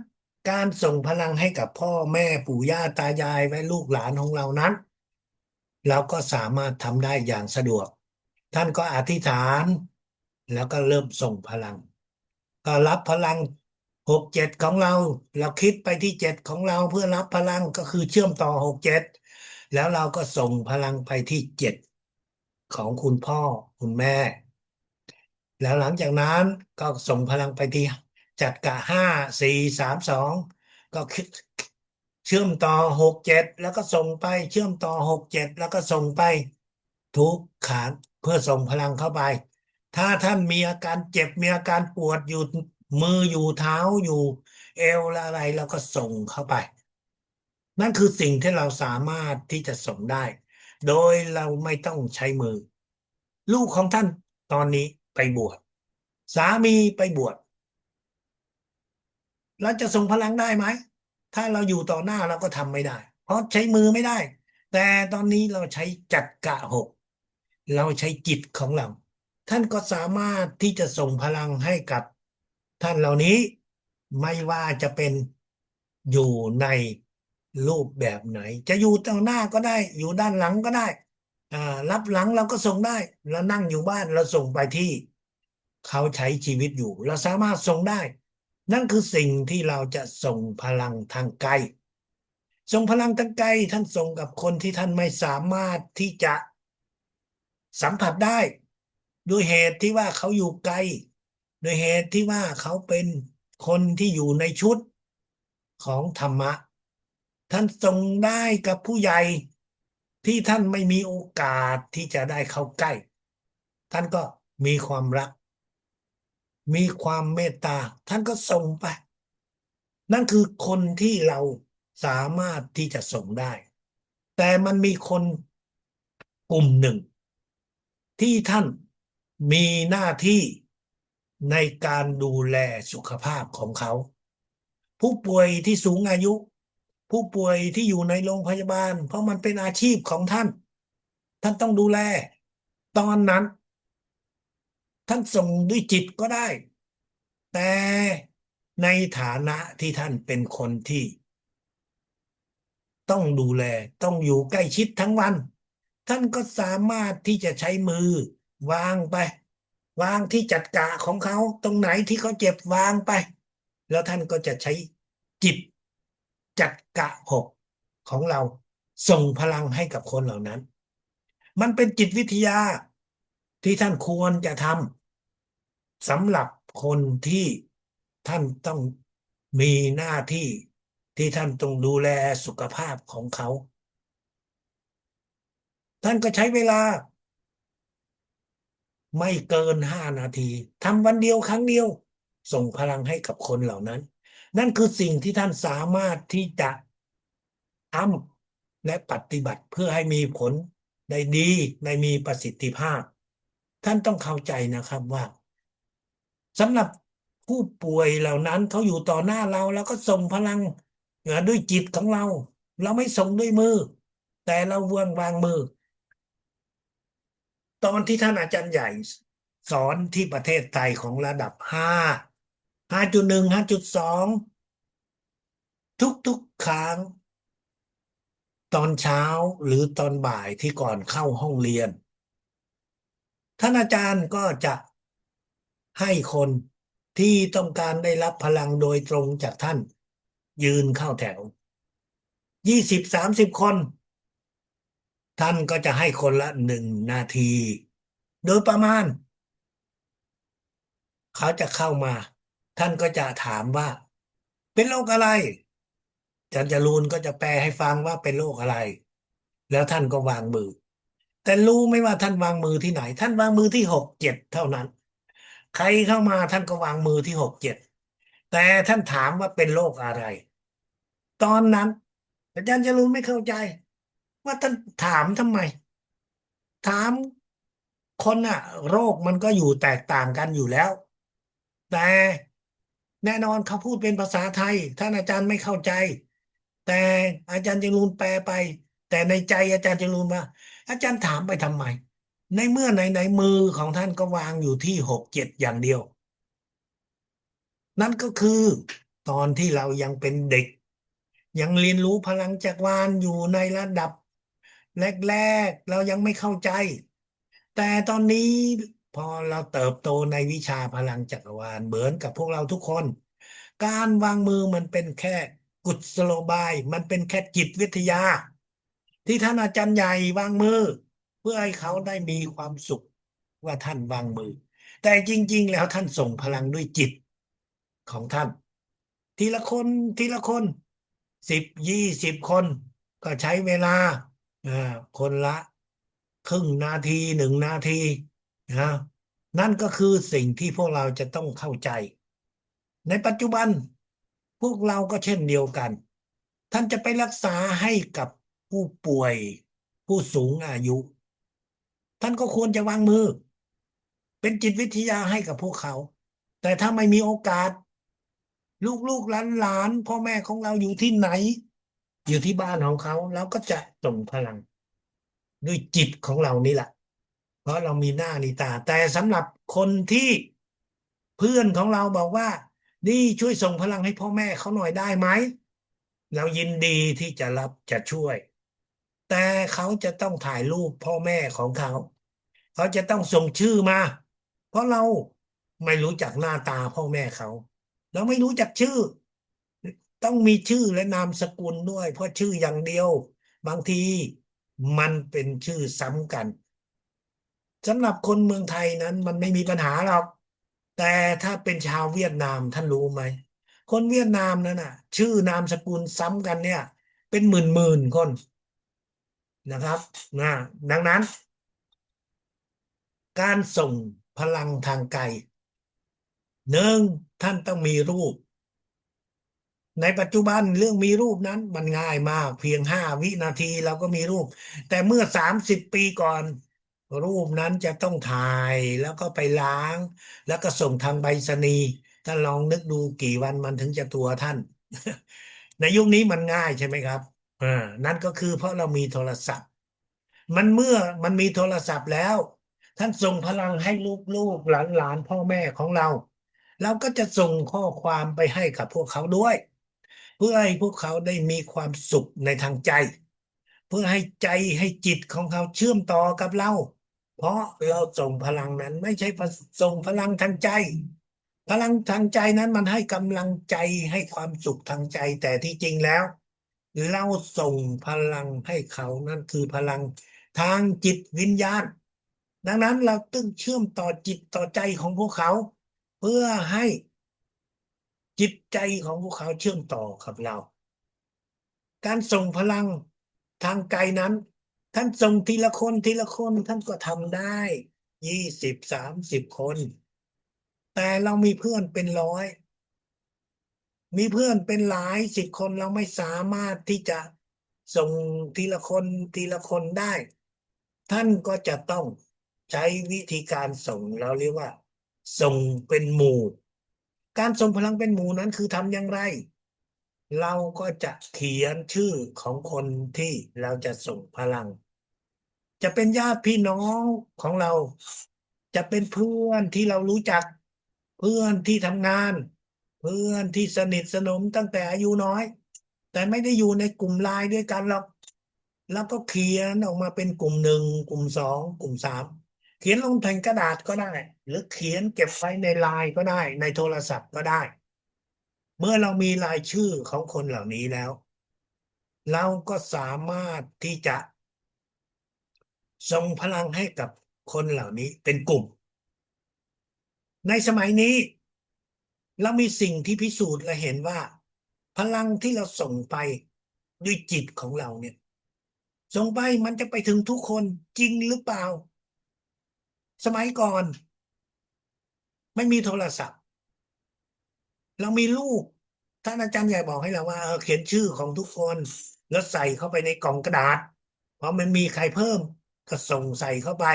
การส่งพลังให้กับพ่อแม่ปู่ย่าตายายและลูกหลานของเรานั้นเราก็สามารถทำได้อย่างสะดวกท่านก็อธิษฐานแล้วก็เริ่มส่งพลัง ก็รับพลัง6 7ของเราเราคิดไปที่7ของเราเพื่อรับพลังก็คือเชื่อมต่อ6 7แล้วเราก็ส่งพลังไปที่7ของคุณพ่อคุณแม่แล้วหลังจากนั้นก็ส่งพลังไปที่จัดกะ5 4 3 2ก็คิดเชื่อมต่อหกเจ็ดแล้วก็ส่งไปเชื่อมต่อหกเจ็ดแล้วก็ส่งไปทุกขาเพื่อส่งพลังเข้าไป ถ้าท่านมีอาการเจ็บมีอาการปวดอยู่มืออยู่เท้าอยู่เอวและอะไรเราก็ส่งเข้าไปนั่นคือสิ่งที่เราสามารถที่จะส่งได้โดยเราไม่ต้องใช้มือลูกของท่านตอนนี้ไปบวชสามีไปบวชเราจะส่งพลังได้ไหมถ้าเราอยู่ต่อหน้าเราก็ทำไม่ได้เพราะใช้มือไม่ได้แต่ตอนนี้เราใช้จักระหกเราใช้จิตของเรา ท่านก็สามารถที่จะส่งพลังให้กับท่านเหล่านี้ไม่ว่าจะเป็นอยู่ในรูปแบบไหนจะอยู่ตรงหน้าก็ได้อยู่ด้านหลังก็ได้ อ่ารับหลังเราก็ส่งได้เรานั่งอยู่บ้านเราส่งไปที่เขาใช้ชีวิตอยู่เราสามารถส่งได้นั่นคือสิ่งที่เราจะส่งพลังทางไกลส่งพลังทางไกลท่านส่งกับคนที่ท่านไม่สามารถที่จะสัมผัสได้ด้วยเหตุที่ว่าเขาอยู่ไกลด้วยเหตุที่ว่าเขาเป็นคนที่อยู่ในชุดของธรรมะท่านส่งได้กับผู้ใหญ่ที่ท่านไม่มีโอกาสที่จะได้เข้าใกล้ท่านก็มีความรักมีความเมตตาท่านก็ส่งไปนั่นคือคนที่เราสามารถที่จะส่งได้แต่มันมีคนกลุ่มหนึ่งที่ท่านมีหน้าที่ในการดูแลสุขภาพของเขาผู้ป่วยที่สูงอายุผู้ป่วยที่อยู่ในโรงพยาบาลเพราะมันเป็นอาชีพของท่านท่านต้องดูแลตอนนั้นท่านส่งด้วยจิตก็ได้แต่ในฐานะที่ท่านเป็นคนที่ต้องดูแลต้องอยู่ใกล้ชิดทั้งวันท่านก็สามารถที่จะใช้มือวางไปวางที่จัดกะของเขาตรงไหนที่เขาเจ็บวางไปแล้วท่านก็จะใช้จิตจัดกะหกของเราส่งพลังให้กับคนเหล่านั้นมันเป็นจิตวิทยาที่ท่านควรจะทำสำหรับคนที่ท่านต้องมีหน้าที่ที่ท่านต้องดูแลสุขภาพของเขาท่านก็ใช้เวลาไม่เกิน5 นาทีทำวันเดียวครั้งเดียวส่งพลังให้กับคนเหล่านั้นนั่นคือสิ่งที่ท่านสามารถที่จะทำและปฏิบัติเพื่อให้มีผลได้ดีได้มีประสิทธิภาพท่านต้องเข้าใจนะครับว่าสำหรับผู้ป่วยเหล่านั้นเขาอยู่ต่อหน้าเราแล้วก็ส่งพลังด้วยจิตของเราเราไม่ส่งด้วยมือแต่เราวางมือ ตอนที่ท่านอาจารย์ใหญ่สอนที่ประเทศไทยของระดับ5.15.2ทุกๆครั้งตอนเช้าหรือตอนบ่ายที่ก่อนเข้าห้องเรียนท่านอาจารย์ก็จะให้คนที่ต้องการได้รับพลังโดยตรงจากท่านยืนเข้าแถว20-30 คนท่านก็จะให้คนละ1 นาทีโดยประมาณ เขาจะเข้ามาท่านก็จะถามว่าเป็นโรคอะไรอาจารย์จรูนก็จะแปลให้ฟังว่าเป็นโรคอะไรแล้วท่านก็วางมือแต่รู้ไหมว่าท่านวางมือที่ไหนท่านวางมือที่6-7เท่านั้นใครเข้ามาท่านก็วางมือที่6-7แต่ท่านถามว่าเป็นโรคอะไรตอนนั้นอาจารย์จรูนไม่เข้าใจว่าท่านถามทำไมถามคนอะโรคมันก็อยู่แตกต่างกันอยู่แล้ว แต่แน่นอนเขาพูดเป็นภาษาไทยท่านอาจารย์ไม่เข้าใจแต่อาจารย์จรูนแปลไปแต่ในใจอาจารย์จรูนว่าอาจารย์ถามไปทำไมในเมื่อไหนมือของท่านก็วางอยู่ที่6-7อย่างเดียวนั่นก็คือตอนที่เรายังเป็นเด็กยังเรียนรู้พลังจักรวาลอยู่ในระดับแรกๆเรายังไม่เข้าใจแต่ตอนนี้พอเราเติบโตในวิชาพลังจักรวาลเหมือนกับพวกเราทุกคนการวางมือมันเป็นแค่กุศโลบายมันเป็นแค่จิตวิทยาที่ท่านอาจารย์ใหญ่วางมือเพื่อให้เขาได้มีความสุขว่าท่านวางมือแต่จริงๆแล้วท่านส่งพลังด้วยจิตของท่านทีละคนทีละคน10-20 คนก็ใช้เวลาอ่าคนละครึ่งนาที 1 นาทีนะนั่นก็คือสิ่งที่พวกเราจะต้องเข้าใจในปัจจุบันพวกเราก็เช่นเดียวกันท่านจะไปรักษาให้กับผู้ป่วยผู้สูงอายุท่านก็ควรจะวางมือเป็นจิตวิทยาให้กับพวกเขาแต่ถ้าไม่มีโอกาสลูกหลานพ่อแม่ของเราอยู่ที่ไหนอยู่ที่บ้านของเขาเราก็จะส่งพลังด้วยจิตของเรานี่แหละ เพราะเรามีหน้ามีตาแต่สำหรับคนที่เพื่อนของเราบอกว่านี่ช่วยส่งพลังให้พ่อแม่เขาหน่อยได้ไหมเรายินดีที่จะรับจะช่วย แต่เขาจะต้องถ่ายรูปพ่อแม่ของเขาเขาจะต้องส่งชื่อมาเพราะเราไม่รู้จักหน้าตาพ่อแม่เขาเราไม่รู้จักชื่อต้องมีชื่อและนามสกุลด้วยเพราะชื่ออย่างเดียวบางทีมันเป็นชื่อซ้ำกัน สำหรับคนเมืองไทยนั้นมันไม่มีปัญหาหรอกแต่ถ้าเป็นชาวเวียดนามท่านรู้ไหมคนเวียดนามนั้นน่ะชื่อนามสกุลซ้ำกันเนี่ยเป็นหมื่นคนนะครับนะดังนั้นการส่งพลังทางไกลหนึ่งท่านต้องมีรูป ในปัจจุบันเรื่องมีรูปนั้นมันง่ายมากเพียง5 วินาทีเราก็มีรูปแต่เมื่อ30 ปีก่อนรูปนั้นจะต้องถ่ายแล้วก็ไปล้างแล้วก็ส่งทางไปรษณีย์ท่านลองนึกดูกี่วันมันถึงจะตัวท่านในยุคนี้มันง่ายใช่ไหมครับอ่านั่นก็คือเพราะเรามีโทรศัพท์เมื่อมันมีโทรศัพท์แล้วท่านส่งพลังให้ลูกหลานพ่อแม่ของเราเราก็จะส่งข้อความไปให้กับพวกเขาด้วย เพื่อให้พวกเขาได้มีความสุขในทางใจเพื่อให้ใจให้จิตของเขาเชื่อมต่อกับเราเพราะเราส่งพลังนั้นไม่ใช่ส่งพลังทางใจพลังทางใจนั้นมันให้กำลังใจให้ความสุขทางใจแต่ที่จริงแล้วเราส่งพลังให้เขานั่นคือพลังทางจิตวิญญาณดังนั้นเราต้องเชื่อมต่อจิตต่อใจของพวกเขาเพื่อให้จิตใจของพวกเขาเชื่อมต่อกับเรา การส่งพลังทางไกลนั้นท่านส่งทีละคนทีละคนท่านก็ทำได้20 30 คนแต่เรามีเพื่อนเป็นร้อยมีเพื่อนเป็นหลาย10 คนเราไม่สามารถที่จะส่งทีละคนทีละคนได้ท่านก็จะต้องใช้วิธีการส่งเราเรียกว่าส่งเป็นหมู่การส่งพลังเป็นหมู่นั้นคือทำอย่างไร เราก็จะเขียนชื่อของคนที่เราจะส่งพลังจะเป็นญาติพี่น้องของเราจะเป็นเพื่อนที่เรารู้จักเพื่อนที่ทำงานเพื่อนที่สนิทสนมตั้งแต่อายุน้อยแต่ไม่ได้อยู่ในกลุ่มไลน์ด้วยกันหรอกแล้วก็เขียนออกมาเป็นกลุ่ม 1กลุ่ม 2กลุ่ม 3เขียนลงแผ่นกระดาษก็ได้หรือเขียนเก็บไว้ในไลน์ก็ได้ในโทรศัพท์ก็ได้ เมื่อเรามีรายชื่อของคนเหล่านี้แล้วเราก็สามารถที่จะส่งพลังให้กับคนเหล่านี้เป็นกลุ่มในสมัยนี้เรามีสิ่งที่พิสูจน์และเห็นว่าพลังที่เราส่งไปด้วยจิตของเราเนี่ยส่งไปมันจะไปถึงทุกคนจริงหรือเปล่าสมัยก่อนไม่มีโทรศัพท์เรามีลูกท่านอาจารย์ใหญ่บอกให้เราว่าเขียนชื่อของทุกคนแล้วใส่เข้าไปในกล่องกระดาษพอมันมีใครเพิ่มก็ส่งใส่เข้าไป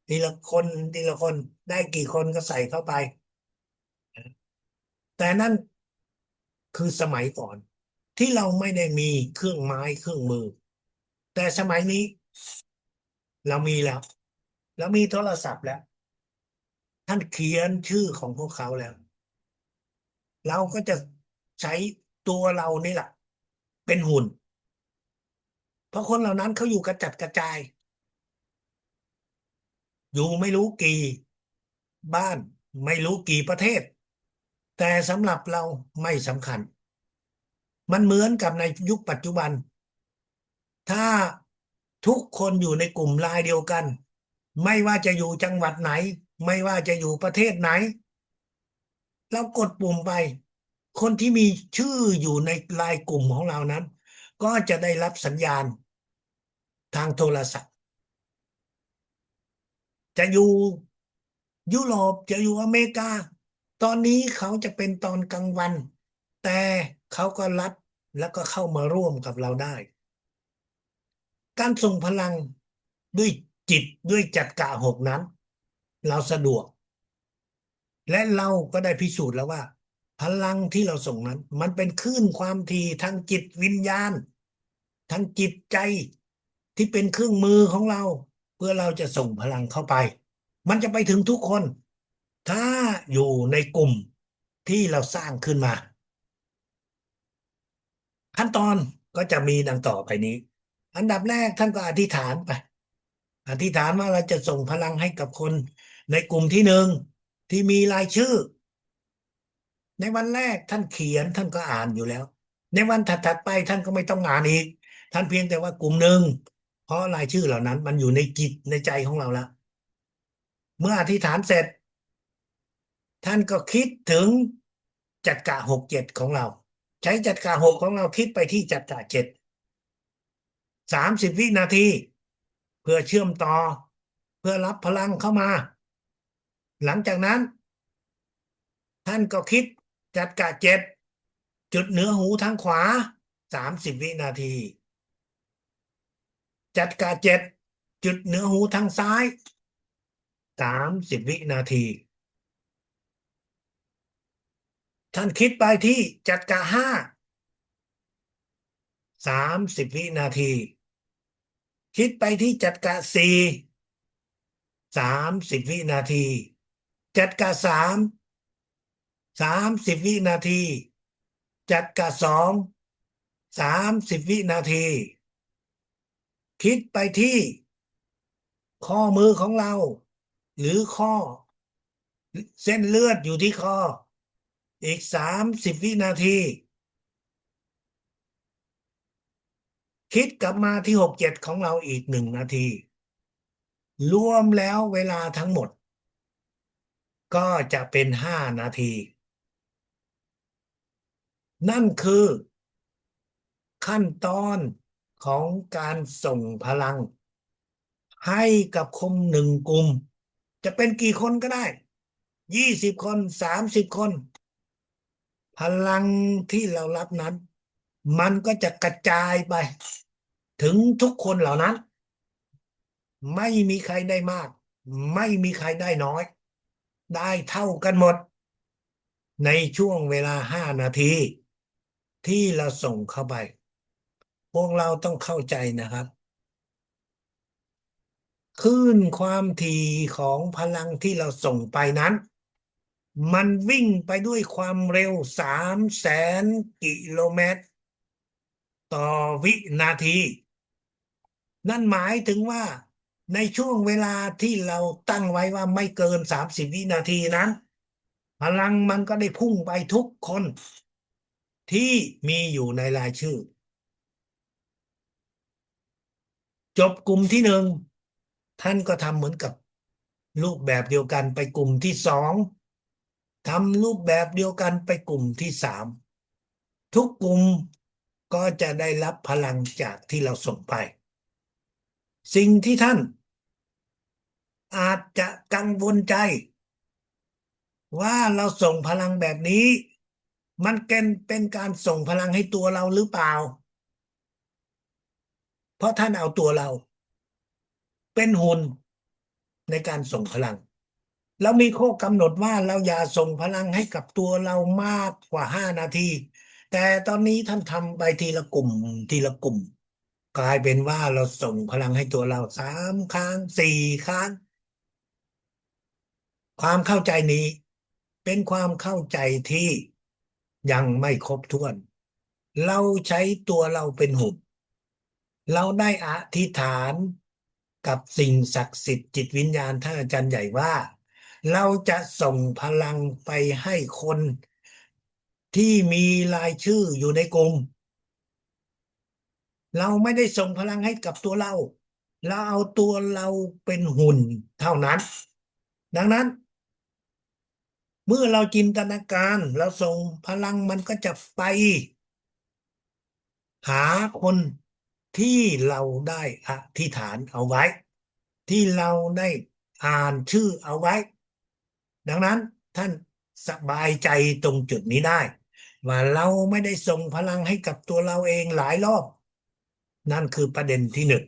ทีละคนทีละคนได้กี่คนก็ใส่เข้าไปแต่นั่นคือสมัยก่อนที่เราไม่ได้มีเครื่องไม้เครื่องมือแต่สมัยนี้เรามีแล้วเรามีโทรศัพท์แล้วท่านเขียนชื่อของพวกเขาแล้วเราก็จะใช้ตัวเรานี่แหละเป็นหุ่นเพราะคนเหล่านั้นเขาอยู่กระจัดกระจายอยู่ไม่รู้กี่บ้านไม่รู้กี่ประเทศแต่สำหรับเราไม่สำคัญมันเหมือนกับในยุคปัจจุบันถ้าทุกคนอยู่ในกลุ่มไลน์เดียวกันไม่ว่าจะอยู่จังหวัดไหนไม่ว่าจะอยู่ประเทศไหนเรากดปุ่มไปคนที่มีชื่ออยู่ในไลน์กลุ่มของเรานั้นก็จะได้รับสัญญาณทางโทรศัพท์จะอยู่ยุโรปจะอยู่อเมริกาตอนนี้เขาจะเป็นตอนกลางวันแต่เขาก็รับแล้วก็เข้ามาร่วมกับเราได้การส่งพลังด้วยจิตด้วยจักระหกนั้นเราสะดวกและเราก็ได้พิสูจน์แล้วว่าพลังที่เราส่งนั้นมันเป็นคลื่นความถี่ทางจิตวิญญาณทางจิตใจที่เป็นเครื่องมือของเราเพื่อเราจะส่งพลังเข้าไปมันจะไปถึงทุกคนถ้าอยู่ในกลุ่มที่เราสร้างขึ้นมาขั้นตอนก็จะมีดังต่อไปนี้ อันดับแรกท่านก็อธิษฐานไปอธิษฐานว่าเราจะส่งพลังให้กับคนในกลุ่มที่หนึ่งที่มีรายชื่อในวันแรกท่านเขียนท่านก็อ่านอยู่แล้วในวันถัดๆไปท่านก็ไม่ต้องอ่านอีกท่านเพียงแต่ว่ากลุ่มหนึ่งเพราะรายชื่อเหล่านั้นมันอยู่ในจิตในใจของเราแล้วเมื่ออธิษฐานเสร็จท่านก็คิดถึงจักระหกเจ็ดของเราใช้จักระหกของเราคิดไปที่จักระเจ็ด30 วินาทีเพื่อเชื่อมต่อเพื่อรับพลังเข้ามาหลังจากนั้นท่านก็คิดจักระเจ็ดจุดเหนือหูทางขวา30 วินาทีจักระเจ็ดจุดเหนือหูทางซ้าย30 วินาทีท่านคิดไปที่จักระห้า30 วินาทีคิดไปที่จักระสี่30 วินาทีจักระสาม30 วินาทีจักระสอง30 วินาทีคิดไปที่ข้อมือของเราหรือข้อเส้นเลือดอยู่ที่คออีก30 วินาทีคิดกลับมาที่67ของเราอีก1 นาทีรวมแล้วเวลาทั้งหมดก็จะเป็น5 นาทีนั่นคือขั้นตอนของการส่งพลังให้กับคนหนึ่งกลุ่มจะเป็นกี่คนก็ได้20 คน30 คนพลังที่เรารับนั้นมันก็จะกระจายไปถึงทุกคนเหล่านั้นไม่มีใครได้มากไม่มีใครได้น้อยได้เท่ากันหมดในช่วงเวลา5 นาทีที่เราส่งเข้าไปพวกเราต้องเข้าใจนะครับคลื่นความถี่ของพลังที่เราส่งไปนั้นมันวิ่งไปด้วยความเร็ว300,000 กิโลเมตรต่อวินาทีนั่นหมายถึงว่าในช่วงเวลาที่เราตั้งไว้ว่าไม่เกิน30 วินาทีนั้นพลังมันก็ได้พุ่งไปทุกคนที่มีอยู่ในรายชื่อจบกลุ่มที่หนึ่งท่านก็ทำเหมือนกับรูปแบบเดียวกันไปกลุ่มที่สองทำรูปแบบเดียวกันไปกลุ่มที่สามทุกกลุ่มก็จะได้รับพลังจากที่เราส่งไปสิ่งที่ท่านอาจจะกังวลใจว่าเราส่งพลังแบบนี้มันเป็นการส่งพลังให้ตัวเราหรือเปล่าเพราะท่านเอาตัวเราเป็นหุ่นในการส่งพลังเรามีข้อกำหนดว่าเราอย่าส่งพลังให้กับตัวเรามากกว่า5 นาทีแต่ตอนนี้ท่านทำไปทีละกลุ่มทีละกลุ่มกลายเป็นว่าเราส่งพลังให้ตัวเรา3 ครั้ง4 ครั้งความเข้าใจนี้เป็นความเข้าใจที่ยังไม่ครบถ้วนเราใช้ตัวเราเป็นหุ่นเราได้อธิษฐานกับสิ่งศักดิ์สิทธิ์จิตวิญญาณท่านอาจารย์ใหญ่ว่าเราจะส่งพลังไปให้คนที่มีรายชื่ออยู่ในกลุ่มเราไม่ได้ส่งพลังให้กับตัวเราเราเอาตัวเราเป็นหุ่นเท่านั้นดังนั้นเมื่อเราจินตนาการเราส่งพลังมันก็จะไปหาคนที่เราได้อธิษฐานเอาไว้ที่เราได้อ่านชื่อเอาไว้ดังนั้นท่านสบายใจตรงจุดนี้ได้ว่าเราไม่ได้ส่งพลังให้กับตัวเราเองหลายรอบนั่นคือประเด็นที่หนึ่ง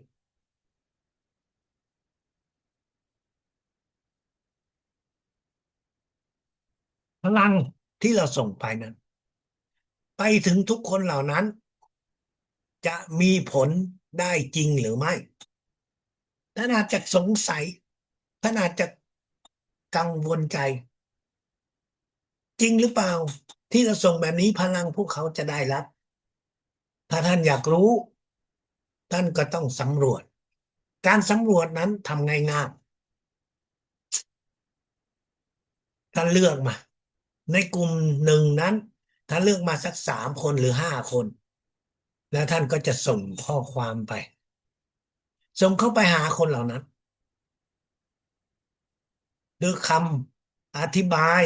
พลังที่เราส่งไปนั้นไปถึงทุกคนเหล่านั้นจะมีผลได้จริงหรือไม่ท่านอาจจะสงสัยท่านอาจจะกังวลใจจริงหรือเปล่าที่เราส่งแบบนี้พลังพวกเขาจะได้รับถ้าท่านอยากรู้ ท่านก็ต้องสำรวจการสำรวจนั้นทำง่ายๆท่านเลือกมาในกลุ่มหนึ่งนั้นท่านเลือกมาสัก3 คนหรือ5 คนแล้วท่านก็จะส่งข้อความไปส่งเข้าไปหาคนเหล่านั้นด้วยคำอธิบาย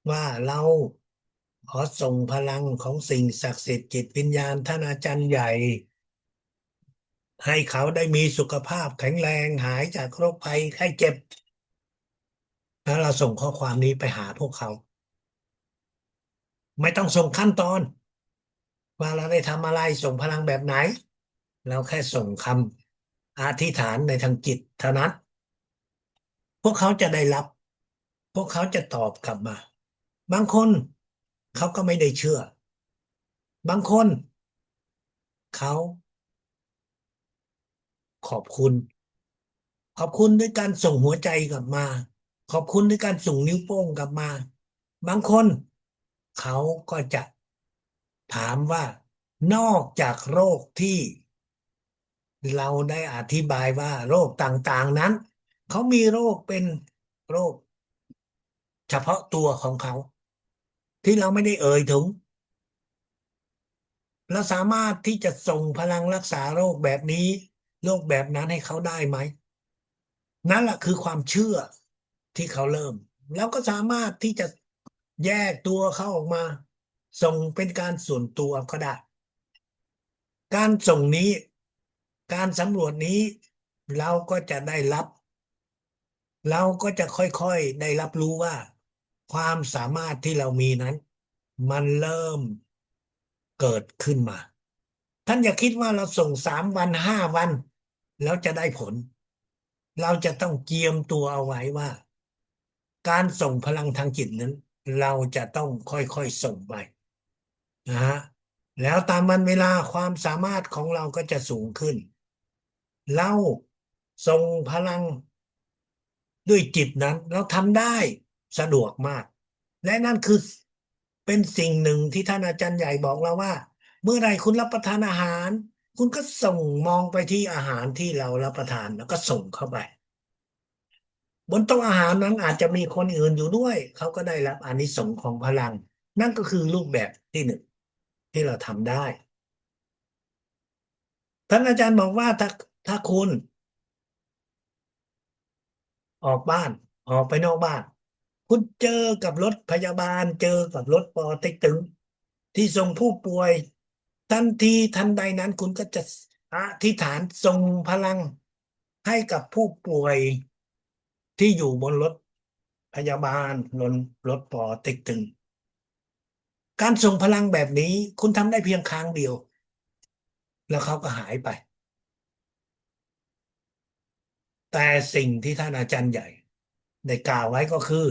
ว่าเราขอส่งพลังของสิ่งศักดิ์สิทธิ์จิตวิญญาณท่านอาจารย์ใหญ่ให้เขาได้มีสุขภาพแข็งแรงหายจากโรคภัยไข้เจ็บแล้วเราส่งข้อความนี้ไปหาพวกเขาไม่ต้องส่งขั้นตอนว่าเราได้ทำอะไรส่งพลังแบบไหนเราแค่ส่งคำอธิษฐานในทางจิตเท่านั้นพวกเขาจะได้รับพวกเขาจะตอบกลับมาบางคนเขาก็ไม่ได้เชื่อบางคนเขาขอบคุณขอบคุณด้วยการส่งหัวใจกลับมาขอบคุณด้วยการส่งนิ้วโป้งกลับมาบางคนเขาก็จะถามว่านอกจากโรคที่เราได้อธิบายว่าโรคต่างๆนั้นเขามีโรคเป็นโรคเฉพาะตัวของเขาที่เราไม่ได้เอ่ยถึงเราสามารถที่จะส่งพลังรักษาโรคแบบนี้โรคแบบนั้นให้เขาได้ไหม นั่นแหละคือความเชื่อที่เขาเริ่มแล้วก็สามารถที่จะแยกตัวเขาออกมาส่งเป็นการส่วนตัวก็ได้การส่งนี้การสำรวจนี้เราก็จะได้รับเราก็จะค่อยๆได้รับรู้ว่าความสามารถที่เรามีนั้นมันเริ่มเกิดขึ้นมาท่านอย่าคิดว่าเราส่ง3 วัน 5 วันแล้วจะได้ผลเราจะต้องเจียมตัวเอาไว้ว่า การส่งพลังทางจิตนั้นเราจะต้องค่อยๆส่งไปนะฮะแล้วตามวันเวลาความสามารถของเราก็จะสูงขึ้นเราส่งพลังด้วยจิตนั้นเราทำได้สะดวกมากและนั่นคือเป็นสิ่งหนึ่งที่ท่านอาจารย์ใหญ่บอกเราว่าเมื่อใดคุณรับประทานอาหารคุณก็ส่งมองไปที่อาหารที่เรารับประทานแล้วก็ส่งเข้าไป บนโต๊ะอาหารนั้นอาจจะมีคนอื่นอยู่ด้วยเขาก็ได้รับอานิสงส์ของพลังนั่นก็คือรูปแบบที่หนึ่งที่เราทำได้ท่านอาจารย์บอกว่าถ้าคุณออกบ้านออกไปนอกบ้านคุณเจอกับรถพยาบาลเจอกับรถปอเต็กตึงที่ส่งผู้ป่วยทันทีทันใดนั้นคุณก็จะอธิษฐานส่งพลังให้กับผู้ป่วยที่อยู่บนรถพยาบาลรถปอเต็กตึง การส่งพลังแบบนี้คุณทำได้เพียงครั้งเดียวแล้วเขาก็หายไปแต่สิ่งที่ท่านอาจารย์ใหญ่ได้กล่าวไว้ก็คือ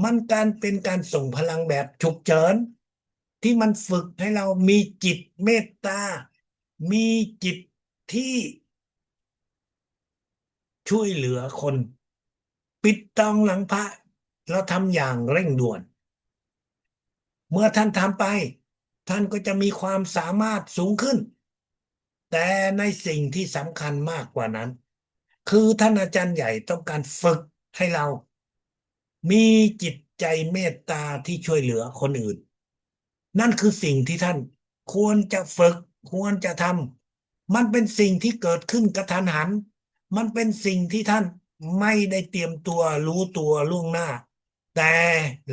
มันเป็นการส่งพลังแบบฉุกเฉินที่มันฝึกให้เรามีจิตเมตตามีจิตที่ช่วยเหลือคนปิดตองหลังพระเราทำอย่างเร่งด่วนเมื่อท่านทำไปท่านก็จะมีความสามารถสูงขึ้นแต่ในสิ่งที่สำคัญมากกว่านั้น คือท่านอาจารย์ใหญ่ต้องการฝึกให้เรามีจิตใจเมตตาที่ช่วยเหลือคนอื่นนั่นคือสิ่งที่ท่านควรจะฝึกควรจะทำมันเป็นสิ่งที่เกิดขึ้นกระทันหันมันเป็นสิ่งที่ท่านไม่ได้เตรียมตัวรู้ตัวล่วงหน้าแต่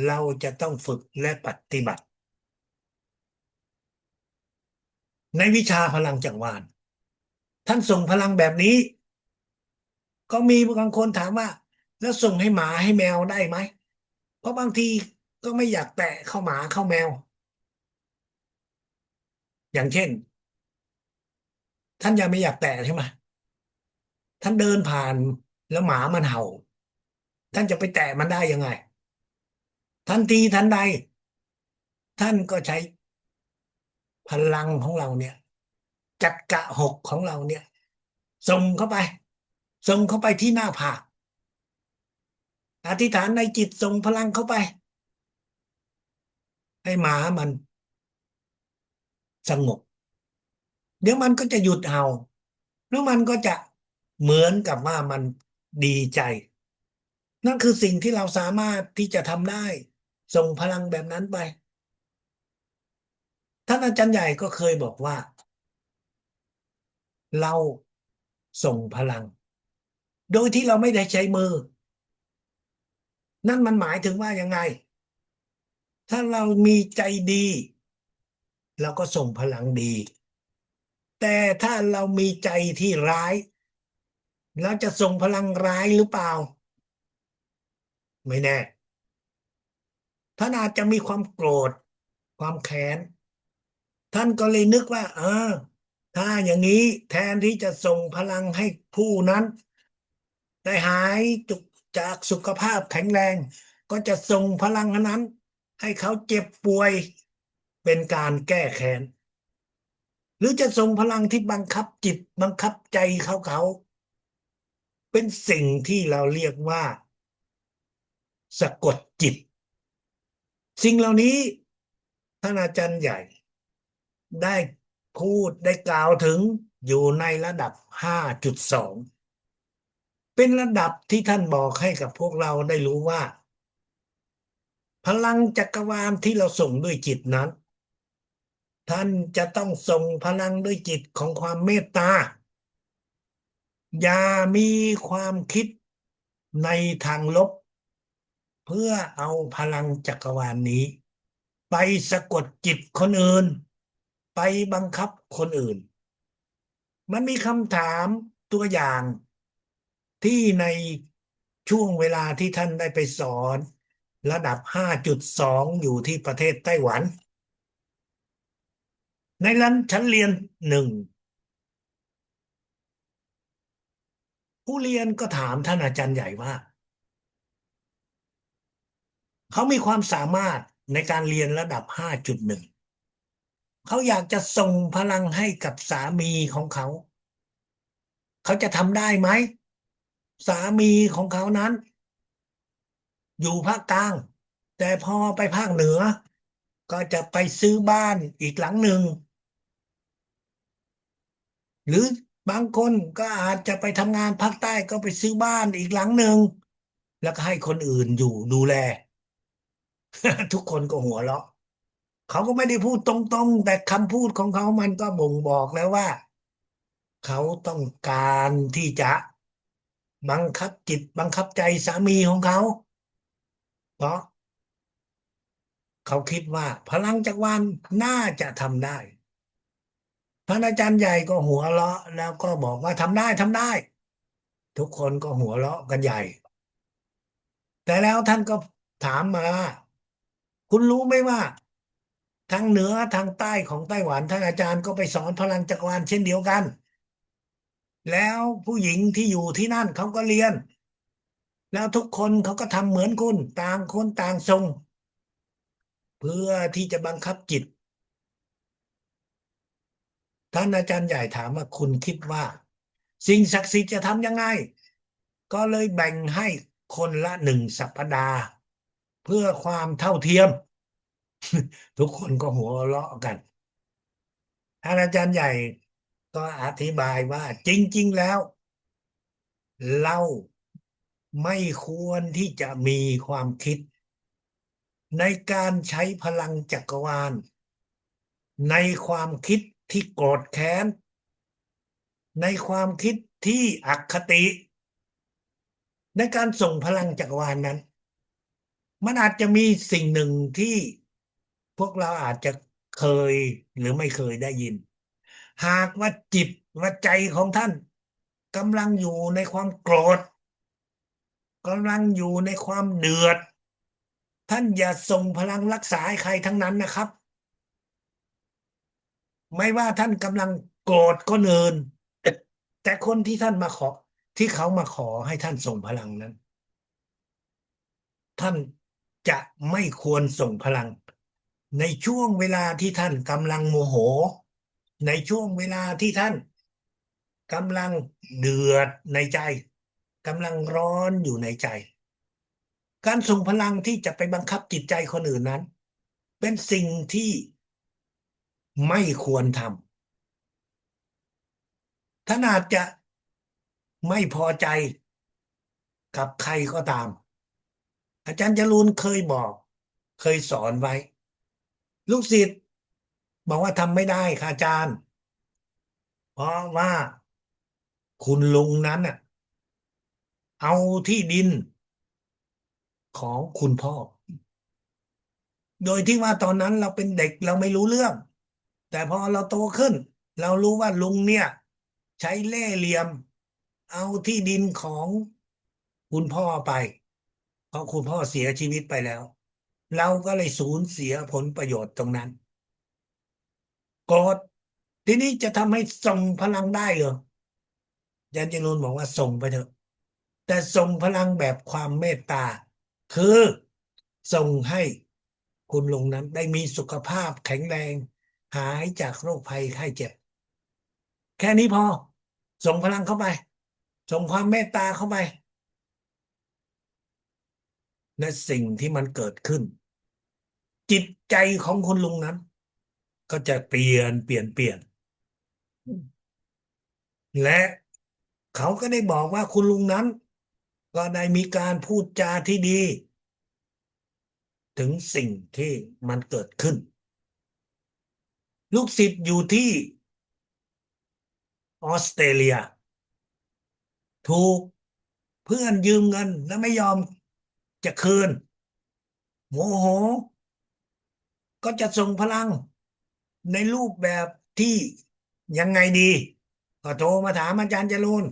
เราจะต้องฝึกและปฏิบัติในวิชาพลังจักรวาลท่านส่งพลังแบบนี้ก็มีบางคนถามว่าแล้วส่งให้หมาให้แมวได้ไหม เพราะบางทีก็ไม่อยากแตะเข้าหมาเข้าแมวอย่างเช่นท่านยังไม่อยากแตะใช่ไหมท่านเดินผ่านแล้วหมามันเห่าท่านจะไปแตะมันได้ยังไงทันทีทันใดท่านก็ใช้พลังของเราเนี่ยจักระหกของเราเนี่ยส่งเข้าไปส่งเข้าไปที่หน้าผากอธิษฐานในจิตส่งพลังเข้าไปให้หมามันสงบเดี๋ยวมันก็จะหยุดเห่า แล้วมันก็จะเหมือนกับว่ามันดีใจนั่นคือสิ่งที่เราสามารถที่จะทำได้ส่งพลังแบบนั้นไปท่านอาจารย์ใหญ่ก็เคยบอกว่าเราส่งพลังโดยที่เราไม่ได้ใช้มือนั่นมันหมายถึงว่ายังไงถ้าเรามีใจดีเราก็ส่งพลังดีแต่ถ้าเรามีใจที่ร้ายเราจะส่งพลังร้ายหรือเปล่าไม่แน่ท่านอาจจะมีความโกรธความแค้นท่านก็เลยนึกว่าถ้าอย่างนี้แทนที่จะส่งพลังให้ผู้นั้นได้หายจุกจากสุขภาพแข็งแรงก็จะส่งพลังนั้นให้เขาเจ็บป่วยเป็นการแก้แค้นหรือจะส่งพลังที่บังคับจิตบังคับใจเขาเป็นสิ่งที่เราเรียกว่าสะกดจิตสิ่งเหล่านี้ท่านอาจารย์ใหญ่ได้พูดได้กล่าวถึงอยู่ในระดับ5.2เป็นระดับที่ท่านบอกให้กับพวกเราได้รู้ว่าพลังจักรวาลที่เราส่งด้วยจิตนั้นท่านจะต้องส่งพลังด้วยจิตของความเมตตาอย่ามีความคิดในทางลบเพื่อเอาพลังจักรวาลนี้ไปสะกดจิตคนอื่นไปบังคับคนอื่นมันมีคำถามตัวอย่างที่ในช่วงเวลาที่ท่านได้ไปสอนระดับ5.2อยู่ที่ประเทศไต้หวันในนั้นชั้นเรียนหนึ่งผู้เรียนก็ถามท่านอาจารย์ใหญ่ว่าเขามีความสามารถในการเรียนระดับ5.1เขาอยากจะส่งพลังให้กับสามีของเขาเขาจะทำได้ไหมสามีของเขานั้นอยู่ภาคกลางแต่พอไปภาคเหนือก็จะไปซื้อบ้านอีกหลังหนึ่งหรือบางคนก็อาจจะไปทำงานภาคใต้ก็ไปซื้อบ้านอีกหลังหนึ่งแล้วก็ให้คนอื่นอยู่ดูแลทุกคนก็หัวเราะเขาก็ไม่ได้พูดตรงๆแต่คำพูดของเขามันก็บ่งบอกแล้วว่าเขาต้องการที่จะบังคับจิตบังคับใจสามีของเขาเพราะเขาคิดว่าพลังจักรวาลน่าจะทำได้ท่านอาจารย์ใหญ่ก็หัวเราะแล้วก็บอกว่าทำได้ทำได้ทุกคนก็หัวเราะกันใหญ่แต่แล้วท่านก็ถามมาคุณรู้ไหมว่าทางเหนือทางใต้ของไต้หวันท่านอาจารย์ก็ไปสอนพลังจักรวาลเช่นเดียวกันแล้วผู้หญิงที่อยู่ที่นั่นเขาก็เรียนแล้วทุกคนเขาก็ทำเหมือนคุณต่างคนต่างทรงเพื่อที่จะบังคับจิตท่านอาจารย์ใหญ่ถามว่าคุณคิดว่าสิ่งศักดิ์สิทธิ์จะทำยังไงก็เลยแบ่งให้คนละ1 สัปดาห์เพื่อความเท่าเทียมทุกคนก็หัวเราะกันท่านอาจารย์ใหญ่ก็อธิบายว่าจริงๆแล้วเราไม่ควรที่จะมีความคิดในการใช้พลังจักรวาลในความคิดที่โกรธแค้นในความคิดที่อคติในการส่งพลังจักรวาลนั้นมันอาจจะมีสิ่งหนึ่งที่พวกเราอาจจะเคยหรือไม่เคยได้ยินหากว่าจิตว่าใจของท่านกำลังอยู่ในความโกรธกำลังอยู่ในความเดือดท่านอย่าส่งพลังรักษาให้ใครทั้งนั้นนะครับไม่ว่าท่านกำลังโกรธคนอื่นแต่คนที่ท่านมาขอที่เขามาขอให้ท่านส่งพลังนั้นท่านจะไม่ควรส่งพลังในช่วงเวลาที่ท่านกำลังโมโหในช่วงเวลาที่ท่านกำลังเดือดในใจกำลังร้อนอยู่ในใจการส่งพลังที่จะไปบังคับจิตใจคนอื่นนั้นเป็นสิ่งที่ไม่ควรทำ ท่านอาจจะไม่พอใจกับใครก็ตามอาจารย์จรูนเคยบอกเคยสอนไว้ลูกศิษย์บอกว่าทำไม่ได้ค่ะอาจารย์เพราะว่าคุณลุงนั้นน่ะเอาที่ดินของคุณพ่อโดยที่ว่าตอนนั้นเราเป็นเด็กเราไม่รู้เรื่องแต่พอเราโตขึ้นเรารู้ว่าลุงเนี่ยใช้เล่ห์เหลี่ยมเอาที่ดินของคุณพ่อไปเพราะคุณพ่อเสียชีวิตไปแล้วเราก็เลยสูญเสียผลประโยชน์ตรงนั้นโกรธทีนี้จะทำให้ส่งพลังได้เหรออาจารย์จรูนบอกว่าส่งไปเถอะแต่ส่งพลังแบบความเมตตาคือส่งให้คุณลุงนั้นได้มีสุขภาพแข็งแรงหายจากโรคภัยไข้เจ็บแค่นี้พอส่งพลังเข้าไปส่งความเมตตาเข้าไปและสิ่งที่มันเกิดขึ้นจิตใจของคุณลุงนั้นก็จะเปลี่ยนและเขาก็ได้บอกว่าคุณลุงนั้นก็ได้มีการพูดจาที่ดีถึงสิ่งที่มันเกิดขึ้นลูกศิษย์อยู่ที่ออสเตรเลียถูกเพื่อนยืมเงินแล้วไม่ยอมจะคืนโมโหก็จะส่งพลังในรูปแบบที่ยังไงดีก็โทรมาถามอาจารย์จรูน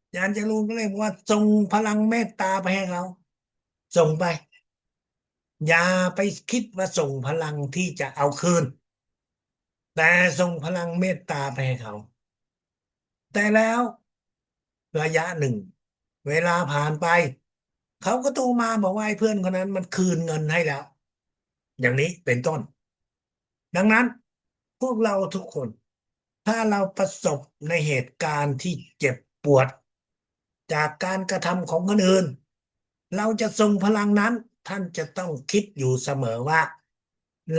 อาจารย์จรูนก็เลยบอกว่าส่งพลังเมตตาไปให้เขาส่งไปอย่าไปคิดว่าส่งพลังที่จะเอาคืนแต่ส่งพลังเมตตาไปให้เขาแต่แล้วระยะหนึ่งเวลาผ่านไปเขาก็โทรมาบอกว่าไอ้เพื่อนคนนั้นมันคืนเงินให้แล้วอย่างนี้เป็นต้นดังนั้นพวกเราทุกคนถ้าเราประสบในเหตุการณ์ที่เจ็บปวดจากการกระทำของคนอื่นเราจะส่งพลังนั้นท่านจะต้องคิดอยู่เสมอว่า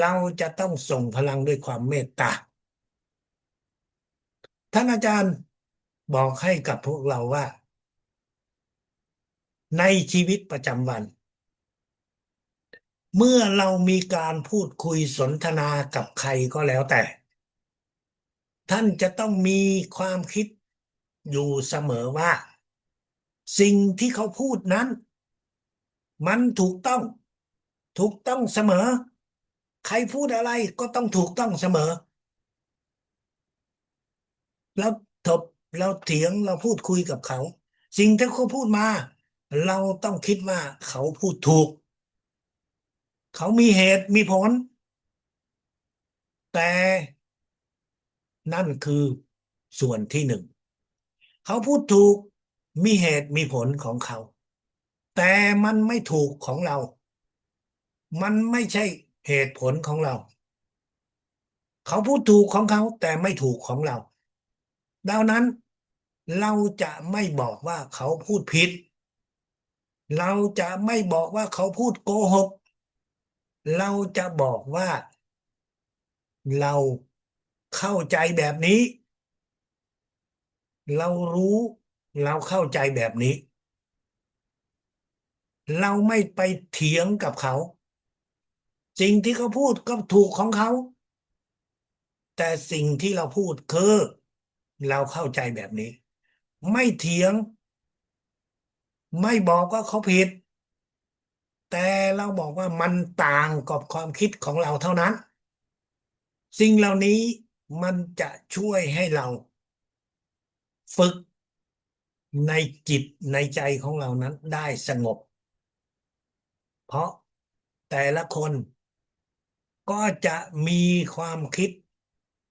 เราจะต้องส่งพลังด้วยความเมตตาท่านอาจารย์บอกให้กับพวกเราว่าในชีวิตประจำวันเมื่อเรามีการพูดคุยสนทนากับใครก็แล้วแต่ท่านจะต้องมีความคิดอยู่เสมอว่าสิ่งที่เขาพูดนั้นมันถูกต้องเสมอใครพูดอะไรก็ต้องถูกต้องเสมอแล้วถกเราเถียงเราพูดคุยกับเขาสิ่งที่เขาพูดมาเราต้องคิดว่าเขาพูดถูกเขามีเหตุมีผลแต่นั่นคือส่วนที่หนึ่งเขาพูดถูกมีเหตุมีผลของเขาแต่มันไม่ถูกของเรามันไม่ใช่เหตุผลของเราเขาพูดถูกของเขาแต่ไม่ถูกของเราดังนั้นเราจะไม่บอกว่าเขาพูดผิดเราจะไม่บอกว่าเขาพูดโกหกเราจะบอกว่าเราเข้าใจแบบนี้เรารู้เราเข้าใจแบบนี้เราไม่ไปเถียงกับเขาสิ่งที่เขาพูดก็ถูกของเขาแต่สิ่งที่เราพูดคือเราเข้าใจแบบนี้ไม่เถียงไม่บอกว่าเขาผิดแต่เราบอกว่ามันต่างกับความคิดของเราเท่านั้นสิ่งเหล่านี้มันจะช่วยให้เราฝึกในจิตในใจของเรานั้นได้สงบเพราะแต่ละคนก็จะมีความคิด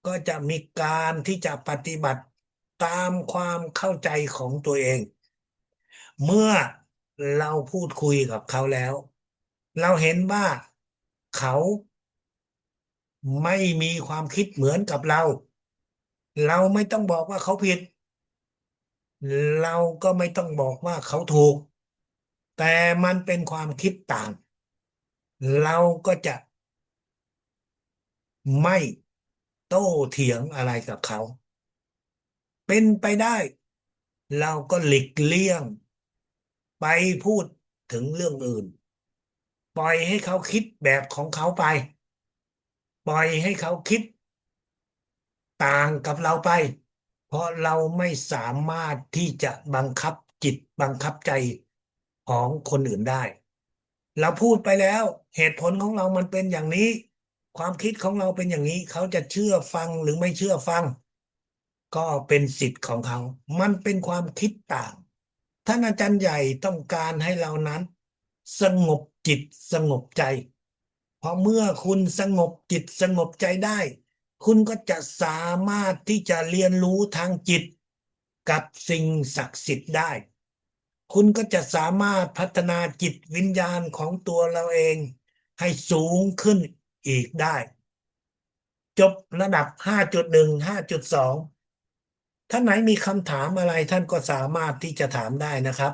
ก็จะมีการที่จะปฏิบัติตามความเข้าใจของตัวเองเมื่อเราพูดคุยกับเขาแล้วเราเห็นว่าเขาไม่มีความคิดเหมือนกับเราเราไม่ต้องบอกว่าเขาผิดเราก็ไม่ต้องบอกว่าเขาถูกแต่มันเป็นความคิดต่างเราก็จะไม่โต้เถียงอะไรกับเขา เป็นไปได้เราก็หลีกเลี่ยงไปพูดถึงเรื่องอื่นปล่อยให้เขาคิดแบบของเขาไปปล่อยให้เขาคิดต่างกับเราไปเพราะเราไม่สามารถที่จะบังคับจิตบังคับใจของคนอื่นได้เราพูดไปแล้วเหตุผลของเรามันเป็นอย่างนี้ความคิดของเราเป็นอย่างนี้เขาจะเชื่อฟังหรือไม่เชื่อฟัง ก็เป็นสิทธิ์ของเขา มันเป็นความคิดต่าง ท่านอาจารย์ใหญ่ต้องการให้เรานั้นสงบจิตสงบใจเพราะเมื่อคุณสงบจิตสงบใจได้ คุณก็จะสามารถที่จะเรียนรู้ทางจิตกับสิ่งศักดิ์สิทธิ์ได้ คุณก็จะสามารถพัฒนาจิตวิญญาณของตัวเราเองให้สูงขึ้นอีกได้ จบระดับ5.1 5.2ท่านไหนมีคำถามอะไรท่านก็สามารถที่จะถามได้นะครับ